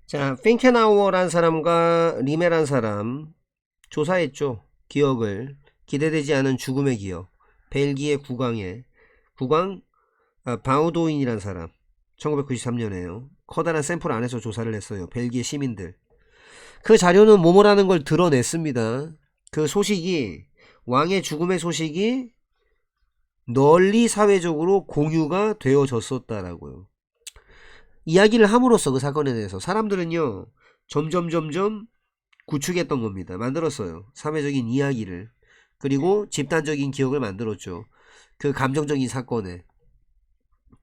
자, 핑케나우어란 사람과 리메란 사람 조사했죠. 기억을. 기대되지 않은 죽음의 기억. 벨기에 국왕 바우도인이란 사람 1993년에요. 커다란 샘플 안에서 조사를 했어요. 벨기에 시민들. 그 자료는 뭐뭐라는 걸 드러냈습니다. 그 소식이, 왕의 죽음의 소식이 널리 사회적으로 공유가 되어졌었다라고요. 이야기를 함으로써 그 사건에 대해서 사람들은요, 점점 구축했던 겁니다. 만들었어요. 사회적인 이야기를. 그리고 집단적인 기억을 만들었죠. 그 감정적인 사건에.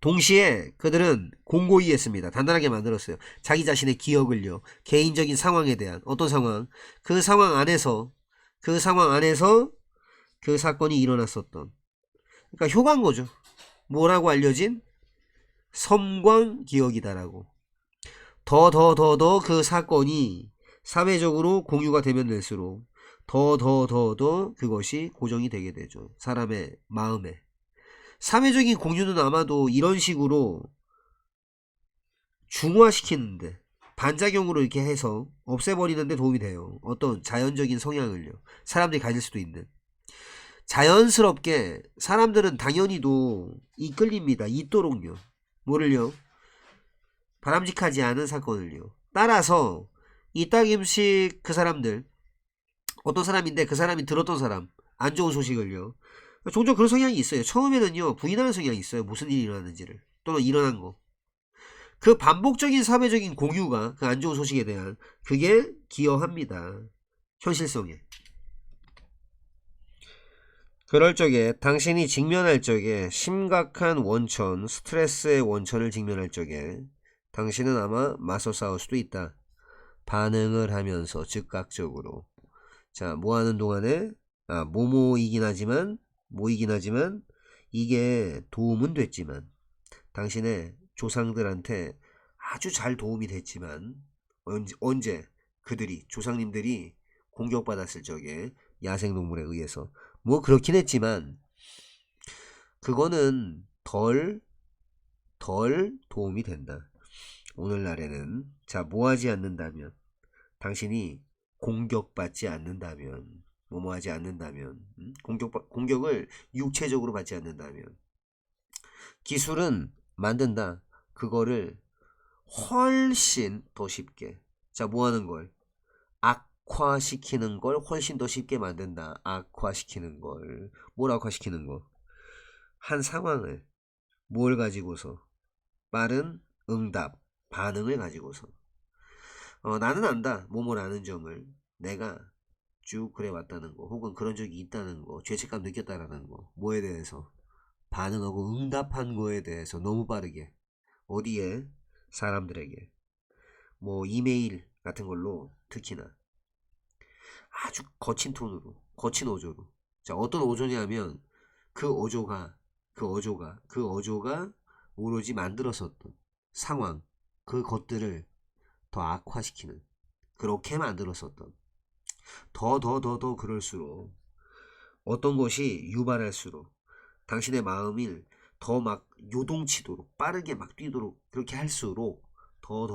동시에 그들은 공고히 했습니다. 단단하게 만들었어요. 자기 자신의 기억을요. 개인적인 상황에 대한 어떤 상황, 그 상황 안에서 그 사건이 일어났었던. 그러니까 효과인 거죠. 뭐라고 알려진? 섬광 기억이다라고. 더 그 사건이 사회적으로 공유가 되면 될수록 더 그것이 고정이 되게 되죠. 사람의 마음에. 사회적인 공유는 아마도 이런 식으로 중화시키는데, 반작용으로 이렇게 해서 없애버리는데 도움이 돼요. 어떤 자연적인 성향을요. 사람들이 가질 수도 있는. 자연스럽게 사람들은 당연히도 이끌립니다. 있도록요. 뭐를요? 바람직하지 않은 사건을요. 따라서 이따금씩 그 사람들, 어떤 사람인데 그 사람이 들었던 사람, 안 좋은 소식을요. 종종 그런 성향이 있어요. 처음에는요, 부인하는 성향이 있어요. 무슨 일이 일어났는지를. 또는 일어난 거. 그 반복적인 사회적인 공유가 그 안 좋은 소식에 대한, 그게 기여합니다. 현실성에. 그럴 적에, 당신이 직면할 적에, 심각한 원천, 스트레스의 원천을 직면할 적에 당신은 아마 맞서 싸울 수도 있다. 반응을 하면서 즉각적으로. 자, 뭐 하는 동안에 뭐이긴 하지만 이게 도움은 됐지만, 당신의 조상들한테 아주 잘 도움이 됐지만, 언제 그들이, 조상님들이 공격받았을 적에, 야생동물에 의해서 뭐 그렇긴 했지만 그거는 덜 도움이 된다. 오늘날에는. 자, 뭐 하지 않는다면, 당신이 공격받지 않는다면, 뭐뭐 하지 않는다면, 공격을 육체적으로 받지 않는다면, 기술은 만든다. 그거를 훨씬 더 쉽게. 자, 뭐 하는 걸? 악화시키는 걸 훨씬 더 쉽게 만든다. 악화시키는 걸. 뭘 악화시키는 거? 한 상황을, 뭘 가지고서? 빠른 응답, 반응을 가지고서. 나는 안다. 뭐뭐라는 점을. 내가 쭉 그래 왔다는 거, 혹은 그런 적이 있다는 거, 죄책감 느꼈다라는 거. 뭐에 대해서? 반응하고 응답한 거에 대해서 너무 빠르게. 어디에? 사람들에게. 뭐 이메일 같은 걸로 특히나 아주 거친 톤으로, 거친 어조로. 자, 어떤 어조냐면, 그 어조가 오로지 만들었었던 상황, 그것들을 더 악화시키는, 그렇게 만들었었던. 더 그럴수록, 어떤 것이 유발할수록, 당신의 마음이 더 막 요동치도록, 빠르게 막 뛰도록, 그렇게 할수록 더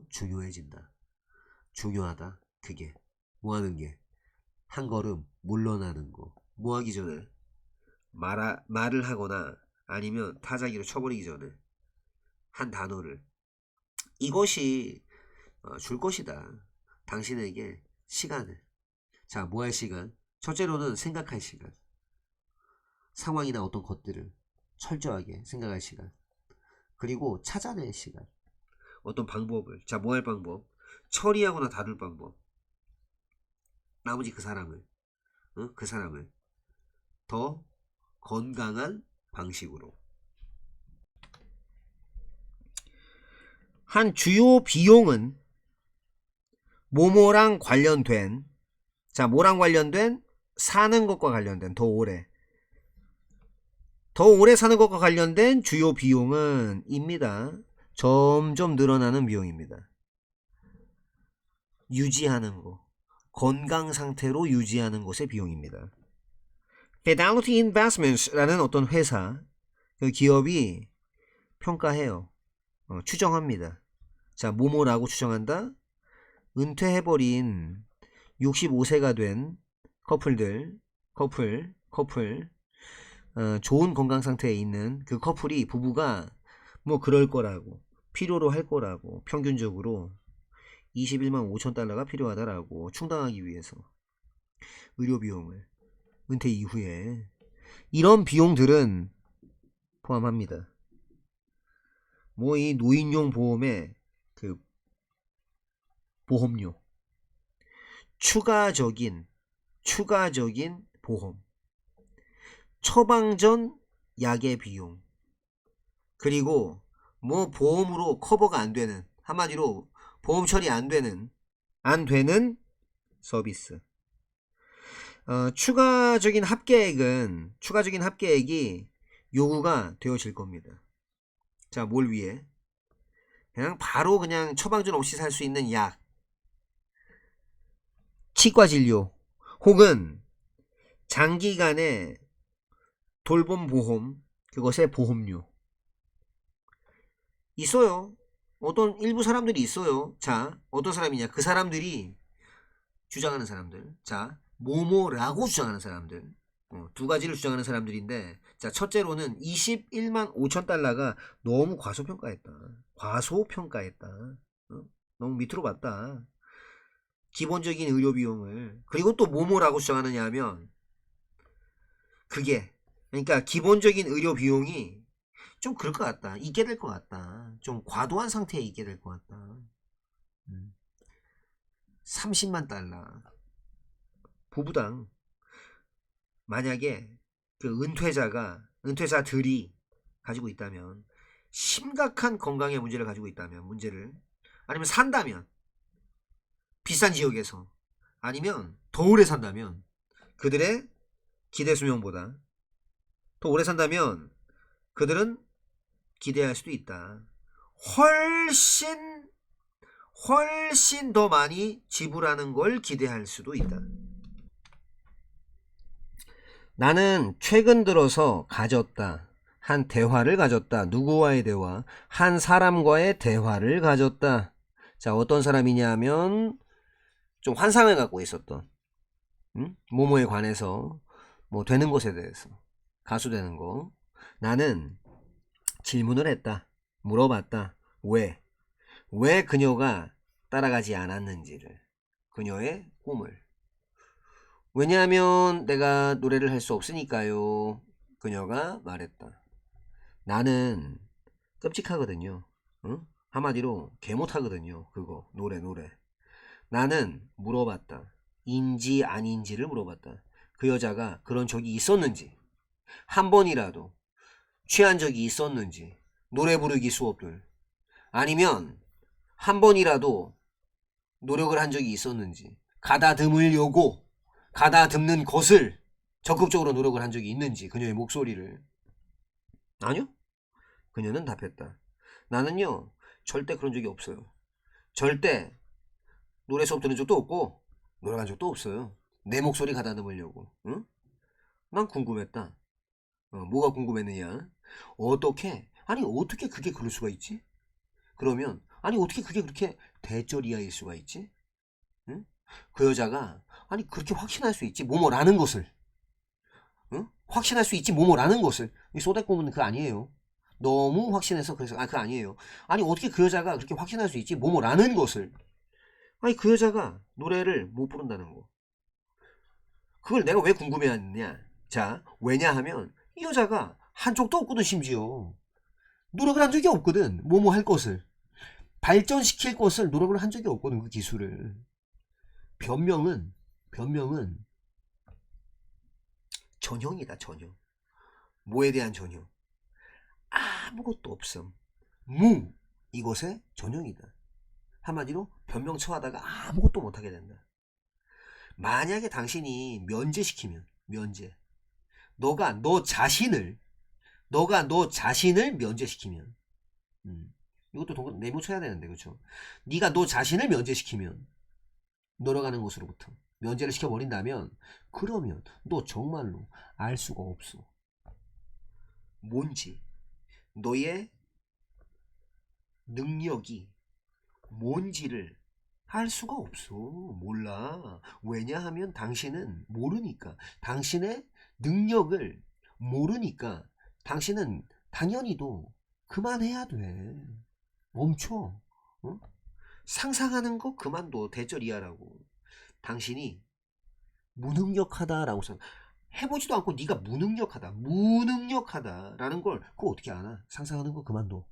중요해진다. 중요하다. 그게. 뭐 하는 게? 한 걸음 물러나는 거. 뭐 하기 전에? 말을 하거나 아니면 타자기로 쳐버리기 전에 한 단어를. 이것이 줄 것이다. 당신에게 시간을. 자, 뭐 할 시간? 첫째로는 생각할 시간. 상황이나 어떤 것들을 철저하게 생각할 시간. 그리고 찾아낼 시간. 어떤 방법을. 자, 뭐 할 방법? 처리하거나 다룰 방법. 나머지 그 사람을 더 건강한 방식으로. 한 주요 비용은 뭐뭐랑 관련된, 자, 뭐랑 관련된? 사는 것과 관련된, 더 오래 사는 것과 관련된 주요 비용은 입니다. 점점 늘어나는 비용입니다. 유지하는 거, 건강 상태로 유지하는 것의 비용입니다. Fidelity Investments라는 어떤 회사, 그 기업이 평가해요. 추정합니다. 자, 모모라고 추정한다. 은퇴해버린 65세가 된 커플, 좋은 건강 상태에 있는 그 커플이, 부부가 뭐 그럴 거라고, 필요로 할 거라고, 평균적으로 21만 5천 달러가 필요하다라고, 충당하기 위해서 의료 비용을 은퇴 이후에. 이런 비용들은 포함합니다. 뭐 이 노인용 보험의 그 보험료, 추가적인 보험, 처방 전 약의 비용, 그리고 뭐 보험으로 커버가 안 되는, 한마디로 보험 처리 안 되는 서비스. 추가적인 합계액이 요구가 되어질 겁니다. 자, 뭘 위해? 그냥 바로 그냥 처방전 없이 살 수 있는 약, 치과 진료, 혹은 장기간의 돌봄 보험, 그것의 보험료 있어요. 어떤 일부 사람들이 있어요. 자, 어떤 사람이냐? 그 사람들이 주장하는 사람들. 자, 모모라고 주장하는 사람들. 두 가지를 주장하는 사람들인데, 자, 첫째로는 21만 5천 달러가 너무 과소평가했다. 어? 너무 밑으로 봤다. 기본적인 의료 비용을. 그리고 또 모모라고 주장하느냐 하면, 그게, 그러니까 기본적인 의료 비용이 좀 그럴 것 같다. 있게 될 것 같다. 좀 과도한 상태에 있게 될 것 같다. 30만 달러. 부부당. 만약에 그 은퇴자들이 가지고 있다면, 심각한 건강의 문제를 가지고 있다면, 아니면 산다면, 비싼 지역에서, 아니면 더 오래 산다면, 그들의 기대 수명보다 더 오래 산다면, 그들은 기대할 수도 있다. 훨씬 더 많이 지불하는 걸 기대할 수도 있다. 나는 최근 들어서 한 대화를 가졌다. 누구와의 대화? 한 사람과의 대화를 가졌다. 자, 어떤 사람이냐 하면, 좀 환상을 갖고 있었던, 모모에 관해서, 뭐 되는 것에 대해서, 가수 되는 거. 나는 질문을 했다. 물어봤다. 왜 그녀가 따라가지 않았는지를. 그녀의 꿈을. 왜냐하면 내가 노래를 할 수 없으니까요. 그녀가 말했다. 나는 끔찍하거든요. 응? 한마디로 개 못하거든요. 그거 노래. 나는 물어봤다. 인지 아닌지를 물어봤다. 그 여자가 그런 적이 있었는지, 한 번이라도 취한 적이 있었는지, 노래 부르기 수업들, 아니면 한 번이라도 노력을 한 적이 있었는지, 가다듬는 것을 적극적으로 노력을 한 적이 있는지, 그녀의 목소리를. 아니요. 그녀는 답했다. 나는요, 절대 그런 적이 없어요. 절대 노래 수업 들은 적도 없고, 노래한 적도 없어요. 내 목소리 가다듬으려고. 응? 난 궁금했다. 뭐가 궁금했느냐? 어떻게 그게 그럴 수가 있지? 그러면, 아니, 어떻게 그게 그렇게 대저리야일 수가 있지? 응? 그 여자가, 아니, 그렇게 확신할 수 있지? 뭐뭐라는 것을. 응? 확신할 수 있지? 뭐뭐라는 것을. 이 소대꾸는 그거 아니에요. 너무 확신해서 그래서, 그거 아니에요. 아니, 어떻게 그 여자가 그렇게 확신할 수 있지? 뭐뭐라는 것을. 아니, 그 여자가 노래를 못 부른다는 거. 그걸 내가 왜 궁금해하느냐? 자, 왜냐하면 이 여자가 한 적도 없거든. 심지어 노력을 한 적이 없거든. 뭐뭐 할 것을 발전시킬 것을 노력을 한 적이 없거든. 그 기술을. 변명은 전형이다. 전형. 뭐에 대한 전형? 아무것도 없음. 이것의 전형이다. 한마디로 변명 처하다가 아무것도 못하게 된다. 만약에 당신이 면제, 너가 너 자신을 면제시키면, 이것도 네모 쳐야 되는데, 그렇죠? 네가 너 자신을 면제시키면, 노력하는 것으로부터 면제를 시켜버린다면, 그러면 너 정말로 알 수가 없어. 뭔지. 너의 능력이 뭔지를 할 수가 없어. 몰라. 왜냐하면 당신은 모르니까. 당신의 능력을 모르니까 당신은 당연히도 그만해야 돼. 멈춰. 어? 상상하는 거 그만둬. 대절이야라고. 당신이 무능력하다라고 해보지도 않고 네가 무능력하다라는 걸 그거 어떻게 아나? 상상하는 거 그만둬.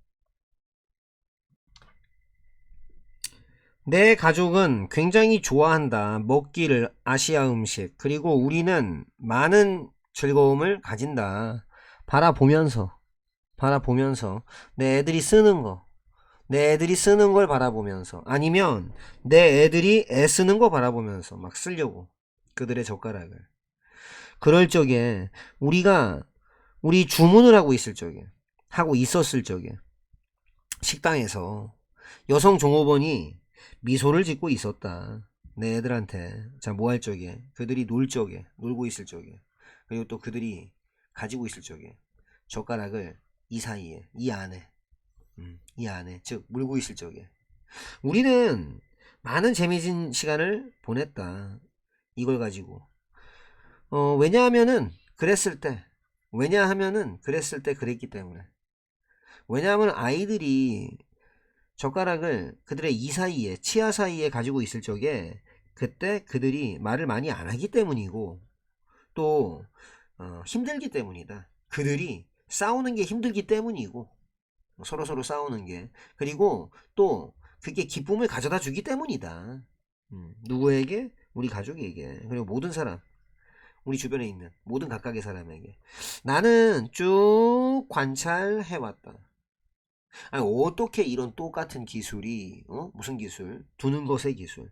내 가족은 굉장히 좋아한다. 먹기를 아시아 음식. 그리고 우리는 많은 즐거움을 가진다. 바라보면서, 바라보면서 내 애들이 쓰는 거, 내 애들이 쓰는 걸 바라보면서 아니면 내 애들이 애쓰는 거 바라보면서 막 쓰려고 그들의 젓가락을. 그럴 적에 우리 주문을 하고 있었을 적에 식당에서 여성 종업원이 미소를 짓고 있었다. 내 애들한테. 자, 뭐 할 적에? 그들이 놀고 있을 적에. 그리고 또 그들이 가지고 있을 적에. 젓가락을 이 사이에, 이 안에, 즉, 물고 있을 적에. 우리는 많은 재미진 시간을 보냈다. 이걸 가지고. 왜냐하면은, 그랬을 때 그랬기 때문에. 왜냐하면 아이들이 젓가락을 그들의 이 사이에 치아 사이에 가지고 있을 적에 그때 그들이 말을 많이 안 하기 때문이고 또 힘들기 때문이다. 그들이 싸우는 게 힘들기 때문이고 서로 싸우는 게 그리고 또 그게 기쁨을 가져다 주기 때문이다. 누구에게? 우리 가족에게 그리고 모든 사람 우리 주변에 있는 모든 각각의 사람에게 나는 쭉 관찰해왔다. 아니, 어떻게 이런 똑같은 기술이 무슨 기술? 두는 것의 기술.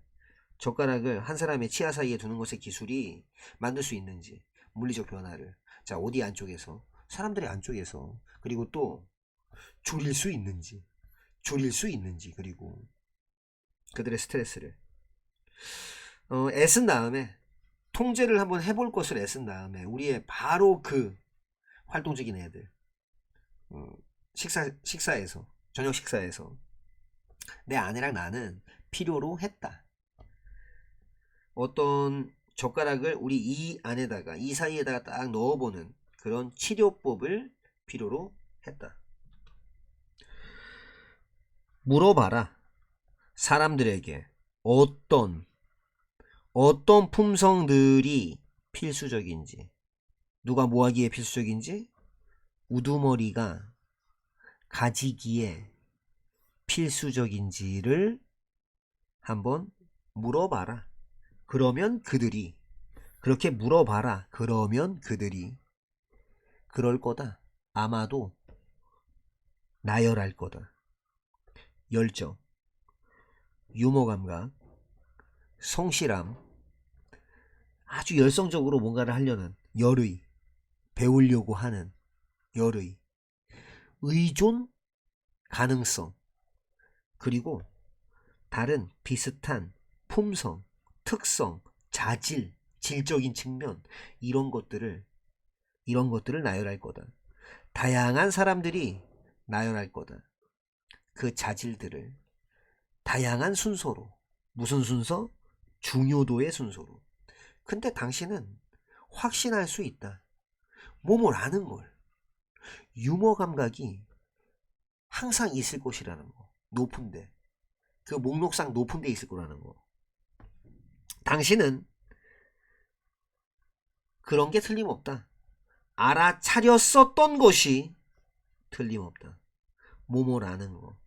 젓가락을 한 사람의 치아 사이에 두는 것의 기술이 만들 수 있는지 물리적 변화를 자 어디 안쪽에서 사람들의 안쪽에서 그리고 또 줄일 수 있는지 그리고 그들의 스트레스를 애쓴 다음에 통제를 한번 해볼 것을 애쓴 다음에 우리의 바로 그 활동적인 애들 식사에서 저녁 식사에서 내 아내랑 나는 필요로 했다. 어떤 젓가락을 우리 이 사이에다가 딱 넣어보는 그런 치료법을 필요로 했다. 물어봐라. 사람들에게 어떤 품성들이 필수적인지, 누가 뭐 하기에 필수적인지, 우두머리가 가지기에 필수적인지를 한번 물어봐라. 그렇게 물어봐라. 그러면 그들이 그럴 거다. 아마도 나열할 거다. 열정, 유머 감각, 성실함, 아주 열성적으로 뭔가를 하려는 열의, 배우려고 하는 열의, 의존 가능성, 그리고 다른 비슷한 품성, 특성, 자질, 질적인 측면 이런 것들을 나열할 거다. 다양한 사람들이 나열할 거다. 그 자질들을 다양한 순서로 무슨 순서? 중요도의 순서로. 근데 당신은 확신할 수 있다. 몸을 아는 걸. 유머 감각이 항상 있을 것이라는 거. 높은데. 그 목록상 높은데 있을 거라는 거. 당신은 그런 게 틀림없다. 알아차렸었던 것이 틀림없다. 몸을 아는 거.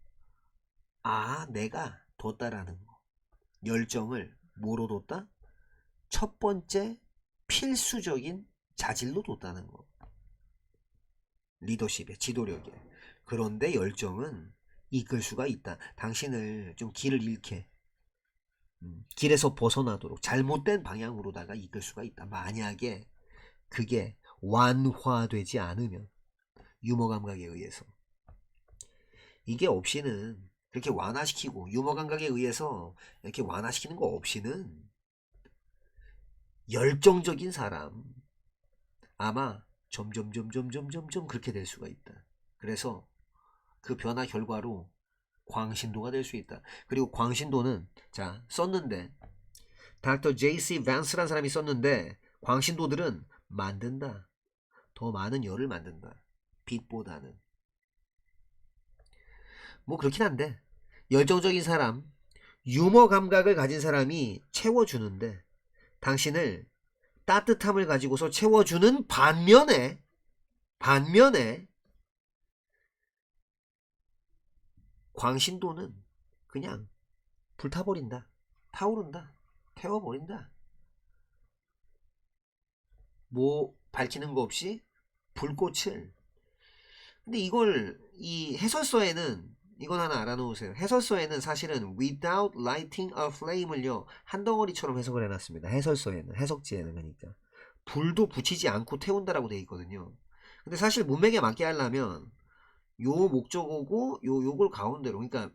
내가 뒀다라는 거. 열정을 뭐로 뒀다? 첫 번째 필수적인 자질로 뒀다는 거. 리더십에, 지도력에. 그런데 열정은 이끌 수가 있다. 당신을 좀 길을 잃게, 길에서 벗어나도록 잘못된 방향으로다가 이끌 수가 있다. 만약에 그게 완화되지 않으면 유머 감각에 의해서 이게 없이는 그렇게 완화시키고 유머 감각에 의해서 이렇게 완화시키는 거 없이는 열정적인 사람 아마 점점 그렇게 될 수가 있다. 그래서 그 변화 결과로 광신도가 될 수 있다. 그리고 광신도는 자 썼는데 닥터 J.C. 밴스라는 사람이 썼는데 광신도들은 만든다. 더 많은 열을 만든다. 빛보다는. 뭐 그렇긴 한데 열정적인 사람, 유머 감각을 가진 사람이 채워주는데 당신을 따뜻함을 가지고서 채워주는 반면에 광신도는 그냥 불타버린다. 타오른다. 태워버린다. 뭐 밝히는 거 없이 불꽃을. 근데 이걸 이 해설서에는 이건 하나 알아놓으세요. 해설서에는 사실은 without lighting a flame을요 한 덩어리처럼 해석을 해놨습니다. 해설서에는 해석지에는 그러니까 불도 붙이지 않고 태운다라고 되어 있거든요. 근데 사실 문맥에 맞게 하려면 요 목적어고 요걸 가운데로 그러니까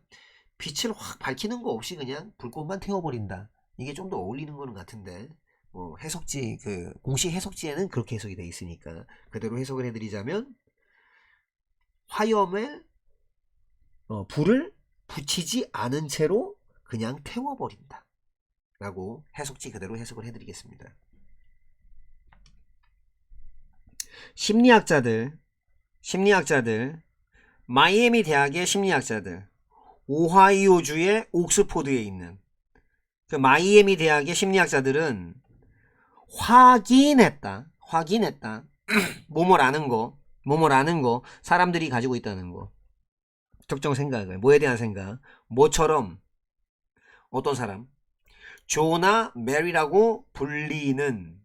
빛을 확 밝히는 거 없이 그냥 불꽃만 태워버린다. 이게 좀 더 어울리는 거는 같은데 뭐 해석지 그 공식 해석지에는 그렇게 해석이 되어 있으니까 그대로 해석을 해드리자면 화염에 불을 붙이지 않은 채로 그냥 태워버린다 라고 해석지 그대로 해석을 해드리겠습니다. 심리학자들 마이애미 대학의 심리학자들 오하이오주의 옥스포드에 있는 그 마이애미 대학의 심리학자들은 확인했다 뭐뭐라는 거 사람들이 가지고 있다는 거 특정 생각을 뭐에 대한 생각 뭐처럼 어떤 사람 조나 메리라고 불리는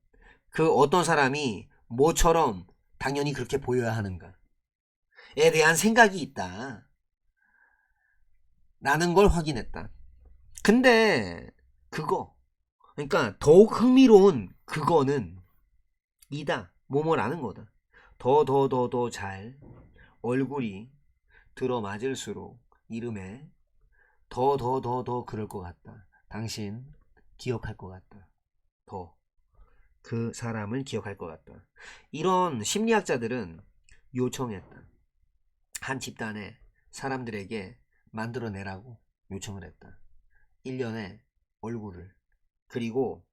그 어떤 사람이 뭐처럼 당연히 그렇게 보여야 하는가에 대한 생각이 있다 라는 걸 확인했다. 근데 그거 그러니까 더욱 흥미로운 그거는 이다 뭐뭐라는 거다. 더 잘 얼굴이 들어맞을수록 이름에 더 그럴 것 같다. 당신 기억할 것 같다. 더 그 사람을 기억할 것 같다. 이런 심리학자들은 요청했다. 한 집단의 사람들에게 만들어내라고 요청을 했다. 1년에 얼굴을 그리고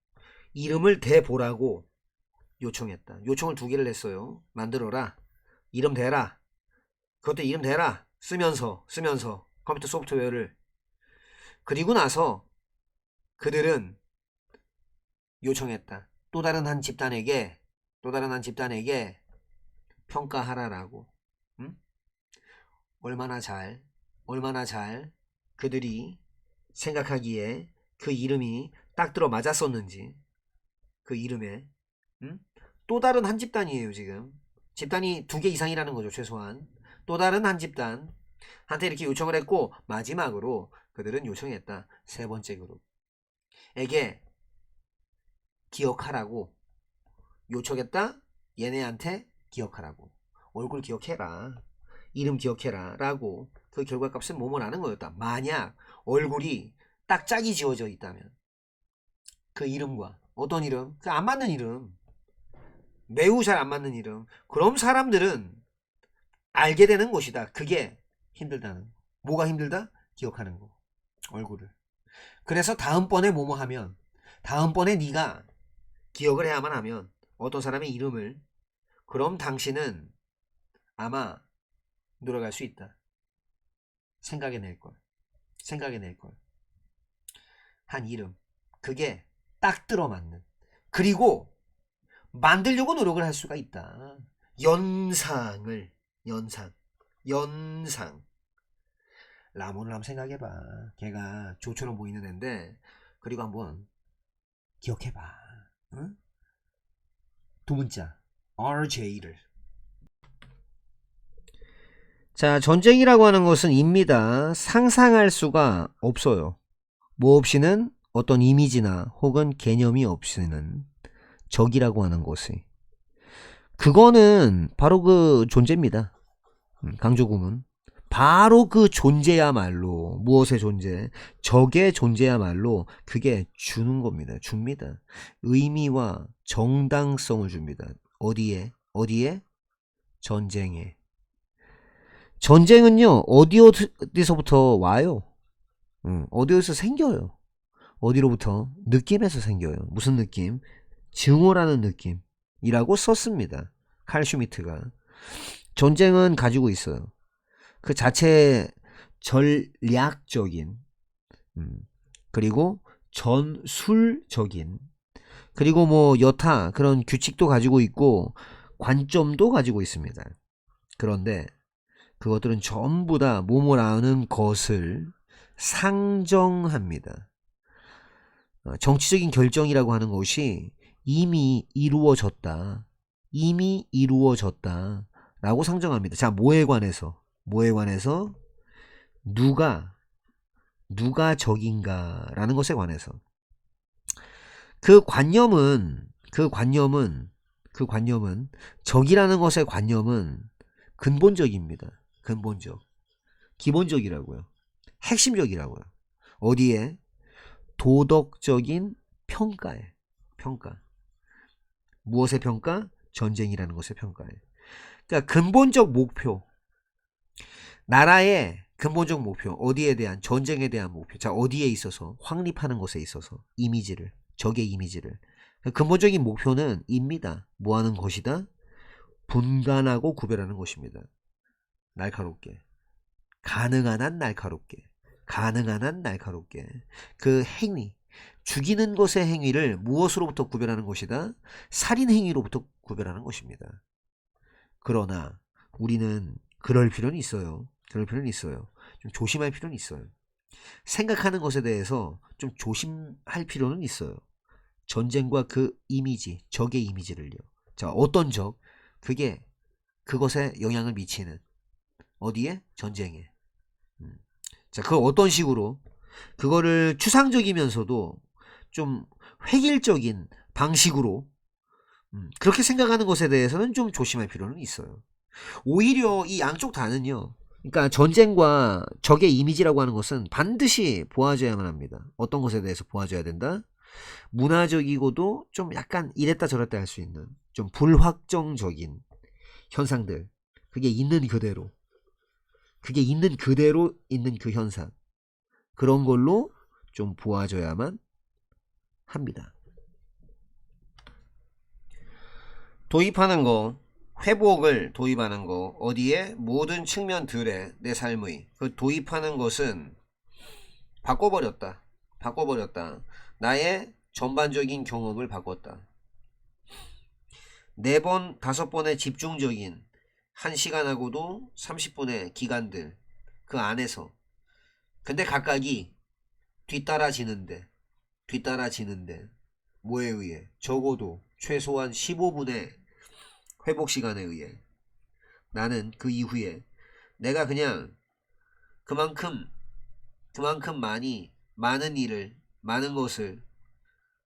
이름을 대보라고 요청했다. 요청을 2개를 했어요. 만들어라. 이름 대라. 그것도 이름 대라. 쓰면서 컴퓨터 소프트웨어를. 그리고 나서 그들은 요청했다. 또 다른 한 집단에게 평가하라라고. 응? 얼마나 잘 그들이 생각하기에 그 이름이 딱 들어 맞았었는지 그 이름에. 응? 또 다른 한 집단이에요. 지금 집단이 2개 이상이라는 거죠. 최소한 또 다른 한 집단한테 이렇게 요청을 했고 마지막으로 그들은 요청했다. 3번째 그룹에게 기억하라고 요청했다. 얘네한테 기억하라고 얼굴 기억해라 이름 기억해라 라고 그 결과값은 뭐뭐라는 거였다. 만약 얼굴이 딱 짝이 지어져 있다면 그 이름과 어떤 이름? 그 안 맞는 이름 매우 잘 안 맞는 이름 그럼 사람들은 알게 되는 것이다. 그게 힘들다는 거. 뭐가 힘들다? 기억하는 거 얼굴을. 그래서 다음번에 뭐뭐 하면 다음번에 네가 기억을 해야만 하면 어떤 사람의 이름을 그럼 당신은 아마 늘어갈 수 있다. 생각해낼 걸. 한 이름. 그게 딱 들어맞는. 그리고 만들려고 노력을 할 수가 있다. 연상. 라몬을 한번 생각해봐. 걔가 조처럼 보이는 애인데 그리고 한번 기억해봐. 응? 2문자 RJ를. 자, 전쟁이라고 하는 것은 입니다. 상상할 수가 없어요. 뭐 없이는 어떤 이미지나 혹은 개념이 없이는 적이라고 하는 것이. 그거는 바로 그 존재입니다. 강조구문. 바로 그 존재야말로 무엇의 존재? 적의 존재야말로 그게 주는 겁니다. 줍니다. 의미와 정당성을 줍니다. 어디에? 전쟁에. 전쟁은요, 어디서부터 와요? 어디에서 생겨요. 어디로부터? 느낌에서 생겨요. 무슨 느낌? 증오라는 느낌이라고 썼습니다. 칼 슈미트가. 전쟁은 가지고 있어요. 그 자체 전략적인, 음, 그리고 전술적인, 그리고 뭐 여타 그런 규칙도 가지고 있고 관점도 가지고 있습니다. 그런데 그것들은 전부 다 뭐뭐라는 것을 상정합니다. 정치적인 결정이라고 하는 것이 이미 이루어졌다. 이미 이루어졌다. 라고 상정합니다. 자, 뭐에 관해서 누가 적인가라는 것에 관해서. 그 관념은 적이라는 것의 관념은 근본적입니다. 근본적. 기본적이라고요. 핵심적이라고요. 어디에? 도덕적인 평가에. 평가. 무엇의 평가? 전쟁이라는 것의 평가에. 그러니까 근본적 목표. 나라의 근본적 목표. 어디에 대한? 전쟁에 대한 목표. 자, 어디에 있어서? 확립하는 것에 있어서. 이미지를. 적의 이미지를. 근본적인 목표는 입니다. 뭐 하는 것이다? 분간하고 구별하는 것입니다. 날카롭게. 가능한 한 날카롭게. 가능한 한 날카롭게. 그 행위. 죽이는 것의 행위를 무엇으로부터 구별하는 것이다? 살인 행위로부터 구별하는 것입니다. 그러나 우리는 그럴 필요는 있어요. 그럴 필요는 있어요. 좀 조심할 필요는 있어요. 생각하는 것에 대해서 좀 조심할 필요는 있어요. 전쟁과 그 이미지, 적의 이미지를요. 자, 어떤 적? 그게 그것에 영향을 미치는 어디에? 전쟁에. 자, 그 어떤 식으로 그거를 추상적이면서도 좀 획일적인 방식으로 그렇게 생각하는 것에 대해서는 좀 조심할 필요는 있어요. 오히려 이 양쪽 다는요. 그러니까 전쟁과 적의 이미지라고 하는 것은 반드시 보아줘야만 합니다. 어떤 것에 대해서 보아줘야 된다? 문화적이고도 좀 약간 이랬다 저랬다 할 수 있는 좀 불확정적인 현상들. 그게 있는 그대로. 그게 있는 그대로 있는 그 현상. 그런 걸로 좀 보아줘야만 합니다. 도입하는 거, 회복을 도입하는 거, 어디에? 모든 측면들의 내 삶의 그 도입하는 것은 바꿔버렸다. 바꿔버렸다. 나의 전반적인 경험을 바꿨다. 4번, 5번의 집중적인 1시간하고도 30분의 기간들 그 안에서 근데 각각이 뒤따라지는데 뭐에 의해? 적어도 최소한 15분의 회복 시간에 의해 나는 그 이후에 내가 그냥 그만큼 많은 것을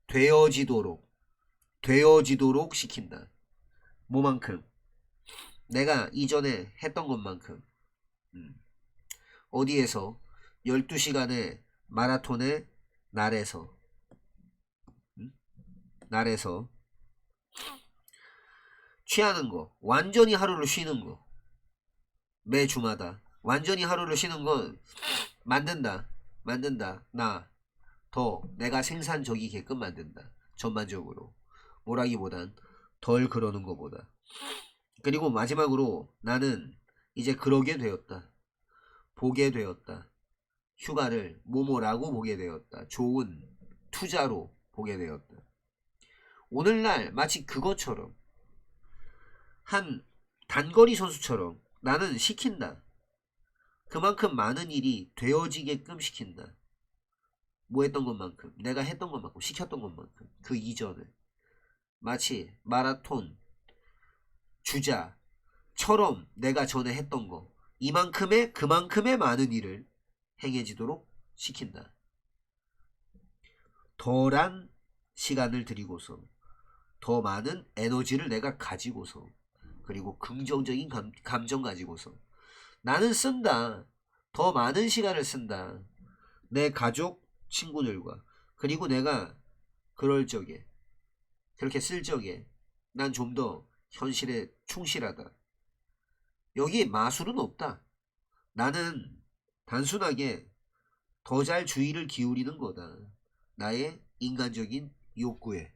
되어지도록 시킨다. 뭐만큼? 내가 이전에 했던 것만큼. 어디에서? 12시간의 마라톤의 날에서 취하는 거, 완전히 하루를 쉬는 거, 매주마다 완전히 하루를 쉬는 건 만든다. 더 내가 생산적이게끔 만든다. 전반적으로 뭐라기보단 덜 그러는 것보다. 그리고 마지막으로 나는 이제 그러게 되었다. 보게 되었다. 휴가를 뭐뭐라고 보게 되었다. 좋은 투자로 보게 되었다. 오늘날 마치 그것처럼 한 단거리 선수처럼 나는 시킨다. 그만큼 많은 일이 되어지게끔 시킨다. 뭐 했던 것만큼, 내가 했던 것만큼, 시켰던 것만큼, 그 이전에 마치 마라톤 주자처럼 내가 전에 했던 거 그만큼의 많은 일을 행해지도록 시킨다. 덜한 시간을 들이고서 더 많은 에너지를 내가 가지고서 그리고 긍정적인 감정 가지고서 나는 쓴다. 더 많은 시간을 쓴다. 내 가족, 친구들과 그리고 내가 그럴 적에 그렇게 쓸 적에 난 좀 더 현실에 충실하다. 여기에 마술은 없다. 나는 단순하게 더 잘 주의를 기울이는 거다. 나의 인간적인 욕구에.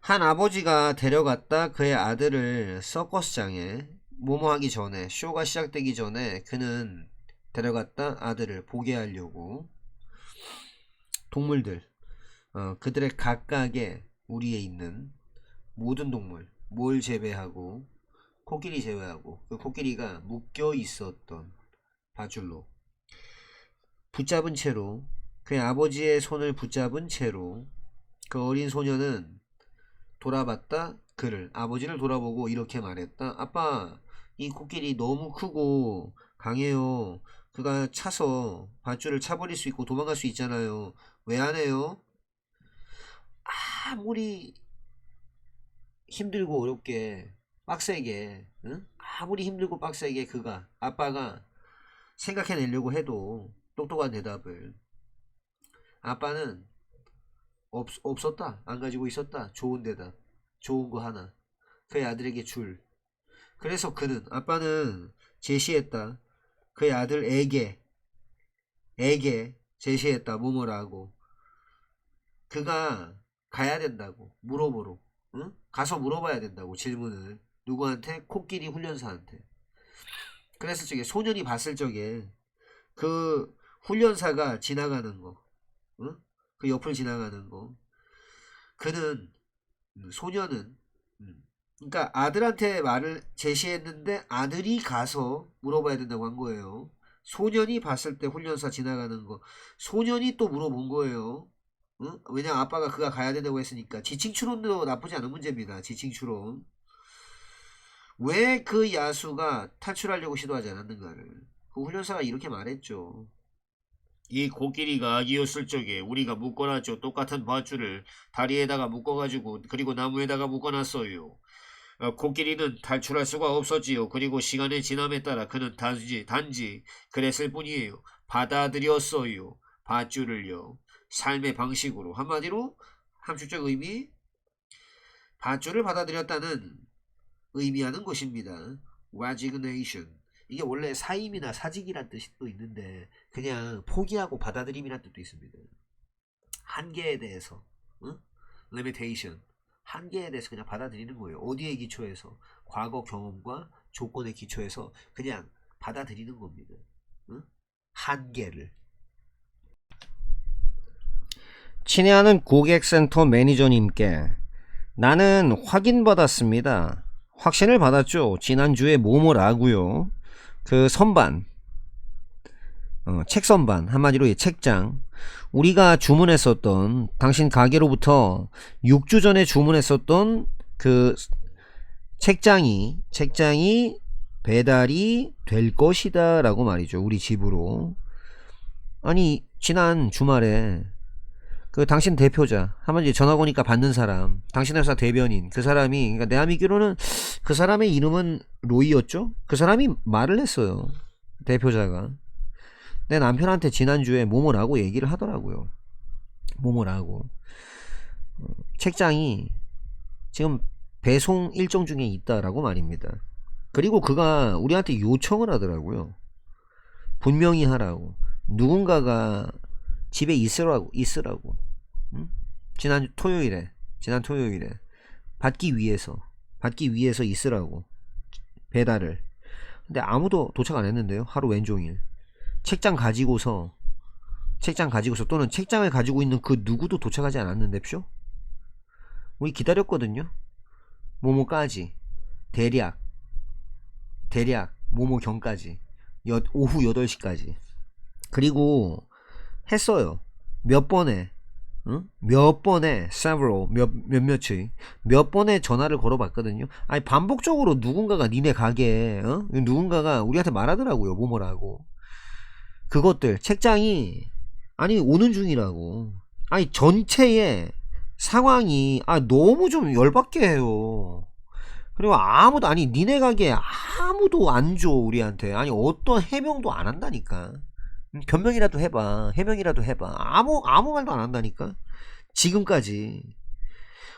한 아버지가 데려갔다 그의 아들을 서커스장에 뭐뭐 하기 전에, 쇼가 시작되기 전에 그는 데려갔다 아들을 보게 하려고 동물들, 그들의 각각의 우리에 있는 모든 동물, 뭘 제외하고 코끼리 제외하고, 그 코끼리가 묶여 있었던 밧줄로 붙잡은 채로, 그의 아버지의 손을 붙잡은 채로 그 어린 소녀는 돌아봤다 그를, 아버지를 돌아보고 이렇게 말했다. 아빠, 이 코끼리 너무 크고 강해요. 그가 차서 밧줄을 차버릴 수 있고 도망갈 수 있잖아요. 왜 안 해요? 아무리 힘들고 어렵게 빡세게, 응? 아무리 힘들고 빡세게 그가, 아빠가 생각해내려고 해도 똑똑한 대답을, 아빠는 없었다, 안 가지고 있었다. 좋은 대답, 좋은 거 하나, 그의 아들에게 줄. 그래서 그는, 아빠는 제시했다, 그의 아들에게 제시했다, 뭐뭐라고. 그가 가야 된다고, 물어보러. 응? 가서 물어봐야 된다고, 질문을. 누구한테? 코끼리 훈련사한테. 그랬을 적에, 소년이 봤을 적에 그 훈련사가 지나가는 거, 응? 그 옆을 지나가는 거, 그는, 소년은, 그러니까 아들한테 말을 제시했는데 아들이 가서 물어봐야 된다고 한 거예요. 소년이 봤을 때 훈련사 지나가는 거, 소년이 또 물어본 거예요. 응? 왜냐, 아빠가 그가 가야 된다고 했으니까. 지칭 추론도 나쁘지 않은 문제입니다. 지칭 추론. 왜 그 야수가 탈출하려고 시도하지 않았는가를, 그 훈련사가 이렇게 말했죠. 이 코끼리가 아기였을 적에 우리가 묶어놨죠. 똑같은 밧줄을 다리에다가 묶어가지고, 그리고 나무에다가 묶어놨어요. 코끼리는 탈출할 수가 없었지요. 그리고 시간의 지남에 따라 그는 단지 그랬을 뿐이에요. 받아들였어요. 밧줄을요. 삶의 방식으로. 한마디로 함축적 의미, 밧줄을 받아들였다는 의미하는 것입니다. resignation. 이게 원래 사임이나 사직이란 뜻도 있는데 그냥 포기하고 받아들임이란 뜻도 있습니다. 한계에 대해서, 응? limitation, 한계에 대해서 그냥 받아들이는 거예요. 어디에 기초해서? 과거 경험과 조건에 기초해서 그냥 받아들이는 겁니다. 응? 한계를. 친애하는 고객센터 매니저님께, 나는 확인받았습니다. 확신을 받았죠. 지난주에 뭐뭐라고요. 그 선반, 책 선반, 한마디로 이 책장, 우리가 주문했었던, 당신 가게로부터 6주 전에 주문했었던 그 책장이 배달이 될 것이다 라고 말이죠. 우리 집으로. 아니, 지난 주말에 그 당신 대표자, 한마디로 전화 오니까 받는 사람, 당신 회사 대변인, 그 사람이, 그러니까 내가 믿기로는 그 사람의 이름은 로이였죠? 그 사람이 말을 했어요. 대표자가. 내 남편한테 지난주에 뭐뭐라고 얘기를 하더라고요. 뭐뭐라고. 책장이 지금 배송 일정 중에 있다라고 말입니다. 그리고 그가 우리한테 요청을 하더라고요. 분명히 하라고. 누군가가 집에 있으라고. 응? 지난 토요일에 받기 위해서 있으라고, 배달을. 근데 아무도 도착 안 했는데요. 하루 왼종일. 책장 가지고서 또는 책장을 가지고 있는 그 누구도 도착하지 않았는데쇼. 우리 기다렸거든요. 모모까지, 대략 모모경까지, 오후 8시까지. 그리고 했어요. 몇 번에 several, 몇 번의 전화를 걸어봤거든요. 아니, 반복적으로 누군가가 니네 가게에, 누군가가 우리한테 말하더라고요. 뭐뭐라고. 그것들, 책장이, 아니, 오는 중이라고. 아니, 전체의 상황이, 너무 좀 열받게 해요. 그리고 아니, 니네 가게에 아무도 안 줘, 우리한테. 아니, 어떤 해명도 안 한다니까. 변명이라도 해봐. 해명이라도 해봐. 아무 말도 안 한다니까. 지금까지.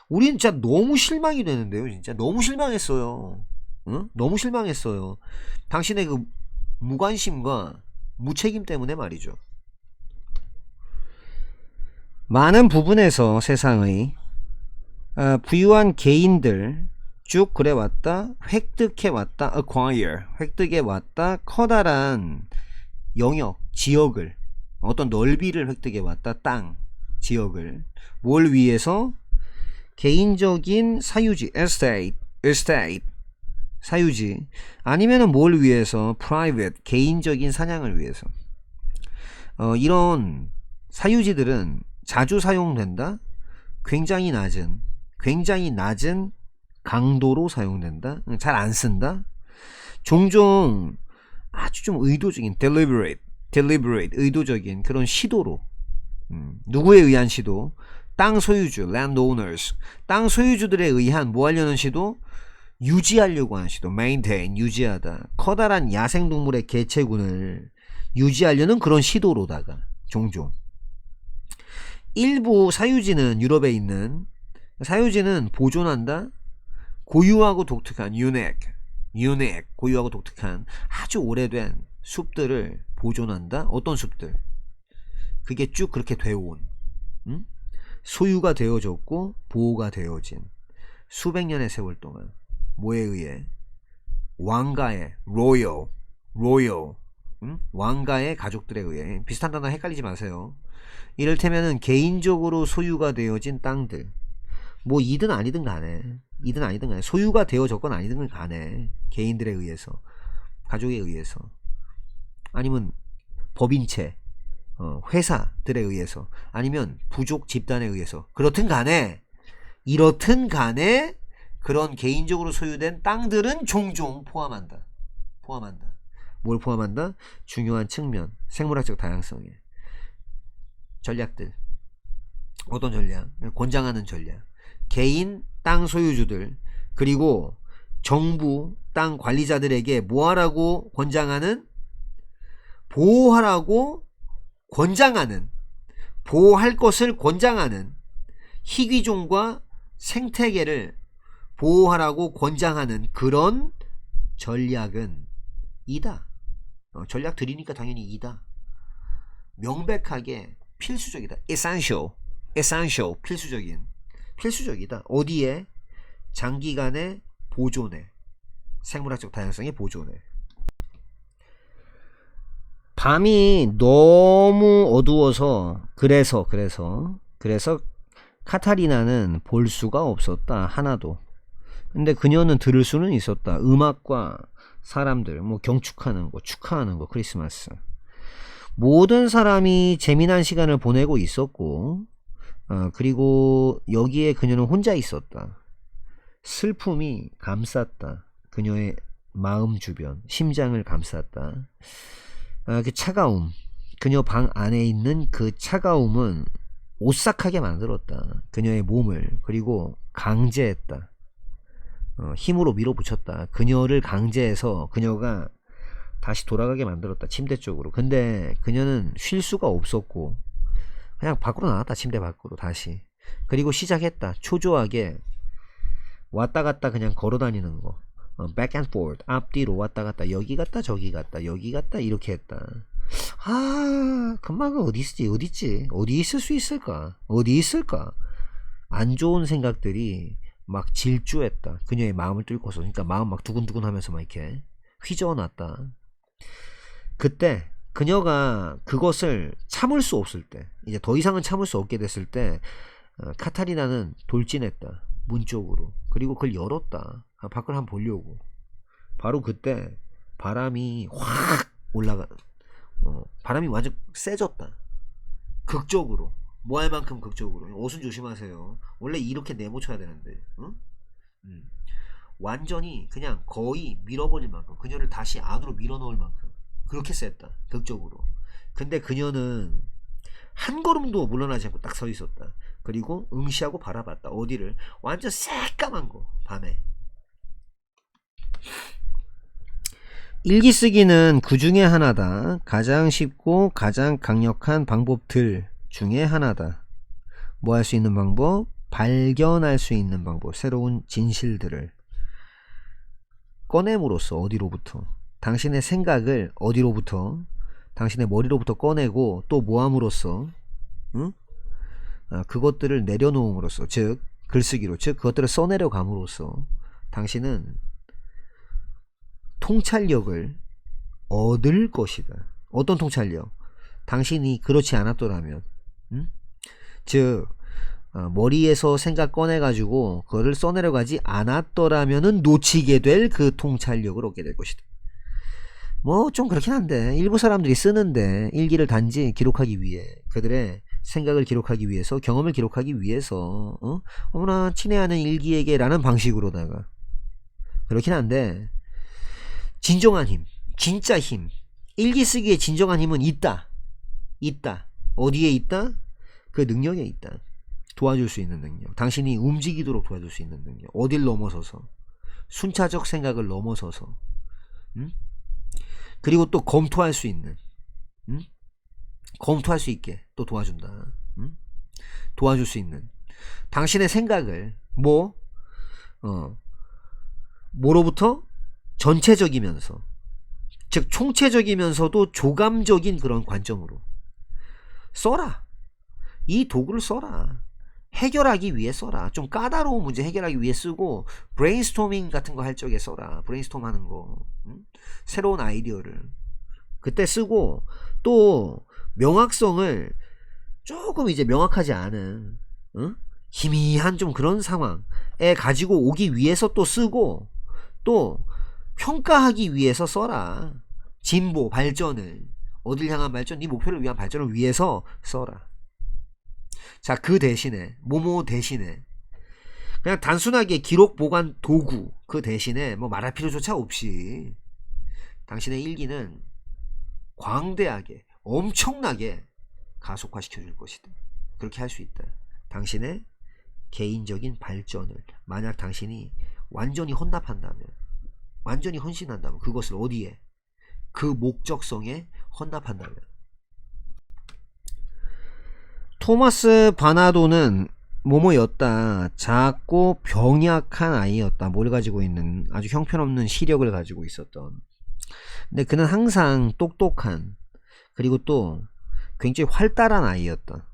우린 진짜 너무 실망이 되는데요. 진짜 너무 실망했어요. 응? 너무 실망했어요. 당신의 그 무관심과 무책임 때문에 말이죠. 많은 부분에서 세상의 부유한 개인들 쭉 그래왔다, 획득해왔다, acquire, 획득해왔다, 커다란 영역, 지역을, 어떤 넓이를 획득해왔다, 땅, 지역을, 뭘 위해서? 개인적인 사유지, estate, 사유지, 아니면은 뭘 위해서? private, 개인적인 사냥을 위해서. 이런 사유지들은 자주 사용된다, 굉장히 낮은 강도로 사용된다, 잘 안 쓴다, 종종 아주 좀 의도적인 deliberate 의도적인 그런 시도로, 누구에 의한 시도? 땅 소유주, landowners, 땅 소유주들에 의한 뭐 하려는 시도? 유지하려고 하는 시도, maintain, 유지하다, 커다란 야생동물의 개체군을 유지하려는 그런 시도로다가 종종. 일부 사유지는, 유럽에 있는 사유지는 보존한다, 고유하고 독특한 unique, 고유하고 독특한 아주 오래된 숲들을 보존한다. 어떤 숲들? 그게 쭉 그렇게 되어온, 소유가 되어졌고 보호가 되어진 수백 년의 세월 동안 뭐에 의해? 왕가의 royal, 왕가의 가족들에 의해. 비슷한 단어 헷갈리지 마세요. 이를테면은 개인적으로 소유가 되어진 땅들, 뭐 이든 아니든 간에 소유가 되어졌건 아니든 간에 개인들에 의해서, 가족에 의해서, 아니면 법인체, 회사들에 의해서, 아니면 부족 집단에 의해서, 이렇든 간에 그런 개인적으로 소유된 땅들은 종종 포함한다. 뭘 포함한다? 중요한 측면, 생물학적 다양성에 전략들. 어떤 전략? 권장하는 전략. 개인 땅 소유주들, 그리고 정부 땅 관리자들에게 뭐하라고 권장하는? 보호하라고 권장하는, 보호할 것을 권장하는, 희귀종과 생태계를 보호하라고 권장하는 그런 전략은 이다. 전략들이니까 당연히 이다. 명백하게 필수적이다. essential, 필수적이다. 어디에? 장기간의 보존에, 생물학적 다양성의 보존에. 밤이 너무 어두워서 그래서 카타리나는 볼 수가 없었다, 하나도. 근데 그녀는 들을 수는 있었다. 음악과 사람들, 뭐 경축하는 거, 축하하는 거, 크리스마스. 모든 사람이 재미난 시간을 보내고 있었고, 그리고 여기에 그녀는 혼자 있었다. 슬픔이 감쌌다. 그녀의 마음 주변, 심장을 감쌌다. 그 차가움, 그녀 방 안에 있는 그 차가움은 오싹하게 만들었다. 그녀의 몸을. 그리고 강제했다. 힘으로 밀어붙였다. 그녀를 강제해서 그녀가 다시 돌아가게 만들었다. 침대 쪽으로. 근데 그녀는 쉴 수가 없었고 그냥 밖으로 나왔다. 침대 밖으로 다시. 그리고 시작했다. 초조하게 왔다 갔다 그냥 걸어다니는 거. back and forth, 앞뒤로 왔다 갔다, 여기 갔다 저기 갔다, 여기 갔다 이렇게 했다. 금마가 어디 있지? 어디 있을 수 있을까? 어디 있을까? 안 좋은 생각들이 막 질주했다. 그녀의 마음을 뚫고서. 그러니까 마음 막 두근두근 하면서 막 이렇게 휘저어놨다. 그때 그녀가 그것을 참을 수 없을 때, 이제 더 이상은 참을 수 없게 됐을 때, 카타리나는 돌진했다. 문 쪽으로. 그리고 그걸 열었다. 밖을 한번 보려고. 바로 그때 바람이 확 올라가. 바람이 완전 세졌다. 극적으로. 뭐 할 만큼 극적으로. 옷은 조심하세요. 원래 이렇게 내모쳐야 되는데. 응? 완전히 그냥 거의 밀어버릴 만큼, 그녀를 다시 안으로 밀어넣을 만큼 그렇게 셌다. 극적으로. 근데 그녀는 한 걸음도 물러나지 않고 딱 서 있었다. 그리고 응시하고 바라봤다. 어디를? 완전 새까만 거. 밤에. 일기 쓰기는 그 중에 하나다. 가장 쉽고 가장 강력한 방법들 중에 하나다. 뭐 할 수 있는 방법? 발견할 수 있는 방법. 새로운 진실들을. 꺼냄으로써 어디로부터 당신의 생각을 어디로부터 당신의 머리로부터 꺼내고 또 모함으로써 응? 그것들을 내려놓음으로써 즉 글쓰기로 즉 그것들을 써내려 감으로써 당신은 통찰력을 얻을 것이다. 어떤 통찰력? 당신이 그렇지 않았더라면 즉 머리에서 생각 꺼내가지고 그거를 써내려가지 않았더라면은 놓치게 될 그 통찰력을 얻게 될 것이다. 뭐 좀 그렇긴 한데 일부 사람들이 쓰는데 일기를 단지 기록하기 위해 그들의 생각을 기록하기 위해서 경험을 기록하기 위해서 어머나 친애하는 일기에게 라는 방식으로다가 그렇긴 한데 진정한 힘 진짜 힘 일기 쓰기에 진정한 힘은 있다 어디에 있다? 그 능력에 있다. 도와줄 수 있는 능력 당신이 움직이도록 도와줄 수 있는 능력 어딜 넘어서서 순차적 생각을 넘어서서 그리고 또 검토할 수 있는 검토할 수 있게 또 도와준다. 도와줄 수 있는 당신의 생각을 뭐로부터 전체적이면서 즉 총체적이면서도 조감적인 그런 관점으로 써라. 이 도구를 써라. 해결하기 위해 써라. 좀 까다로운 문제 해결하기 위해 쓰고 브레인스토밍 같은 거 할 적에 써라. 브레인스톰 하는 거 새로운 아이디어를 그때 쓰고 또 명확성을 조금 이제 명확하지 않은 희미한 좀 그런 상황에 가지고 오기 위해서 또 쓰고 또 평가하기 위해서 써라. 진보 발전을 어딜 향한 발전 네 목표를 위한 발전을 위해서 써라. 자, 그 대신에 뭐뭐 대신에 그냥 단순하게 기록 보관 도구 그 대신에 뭐 말할 필요조차 없이 당신의 일기는 광대하게 엄청나게 가속화시켜 줄 것이다. 그렇게 할 수 있다. 당신의 개인적인 발전을 만약 당신이 완전히 헌납한다면 완전히 헌신한다면 그것을 어디에 그 목적성에 헌납한다면 토마스 바나도는 모모였다. 작고 병약한 아이였다. 뭘 가지고 있는 아주 형편없는 시력을 가지고 있었던. 근데 그는 항상 똑똑한 그리고 또 굉장히 활달한 아이였다.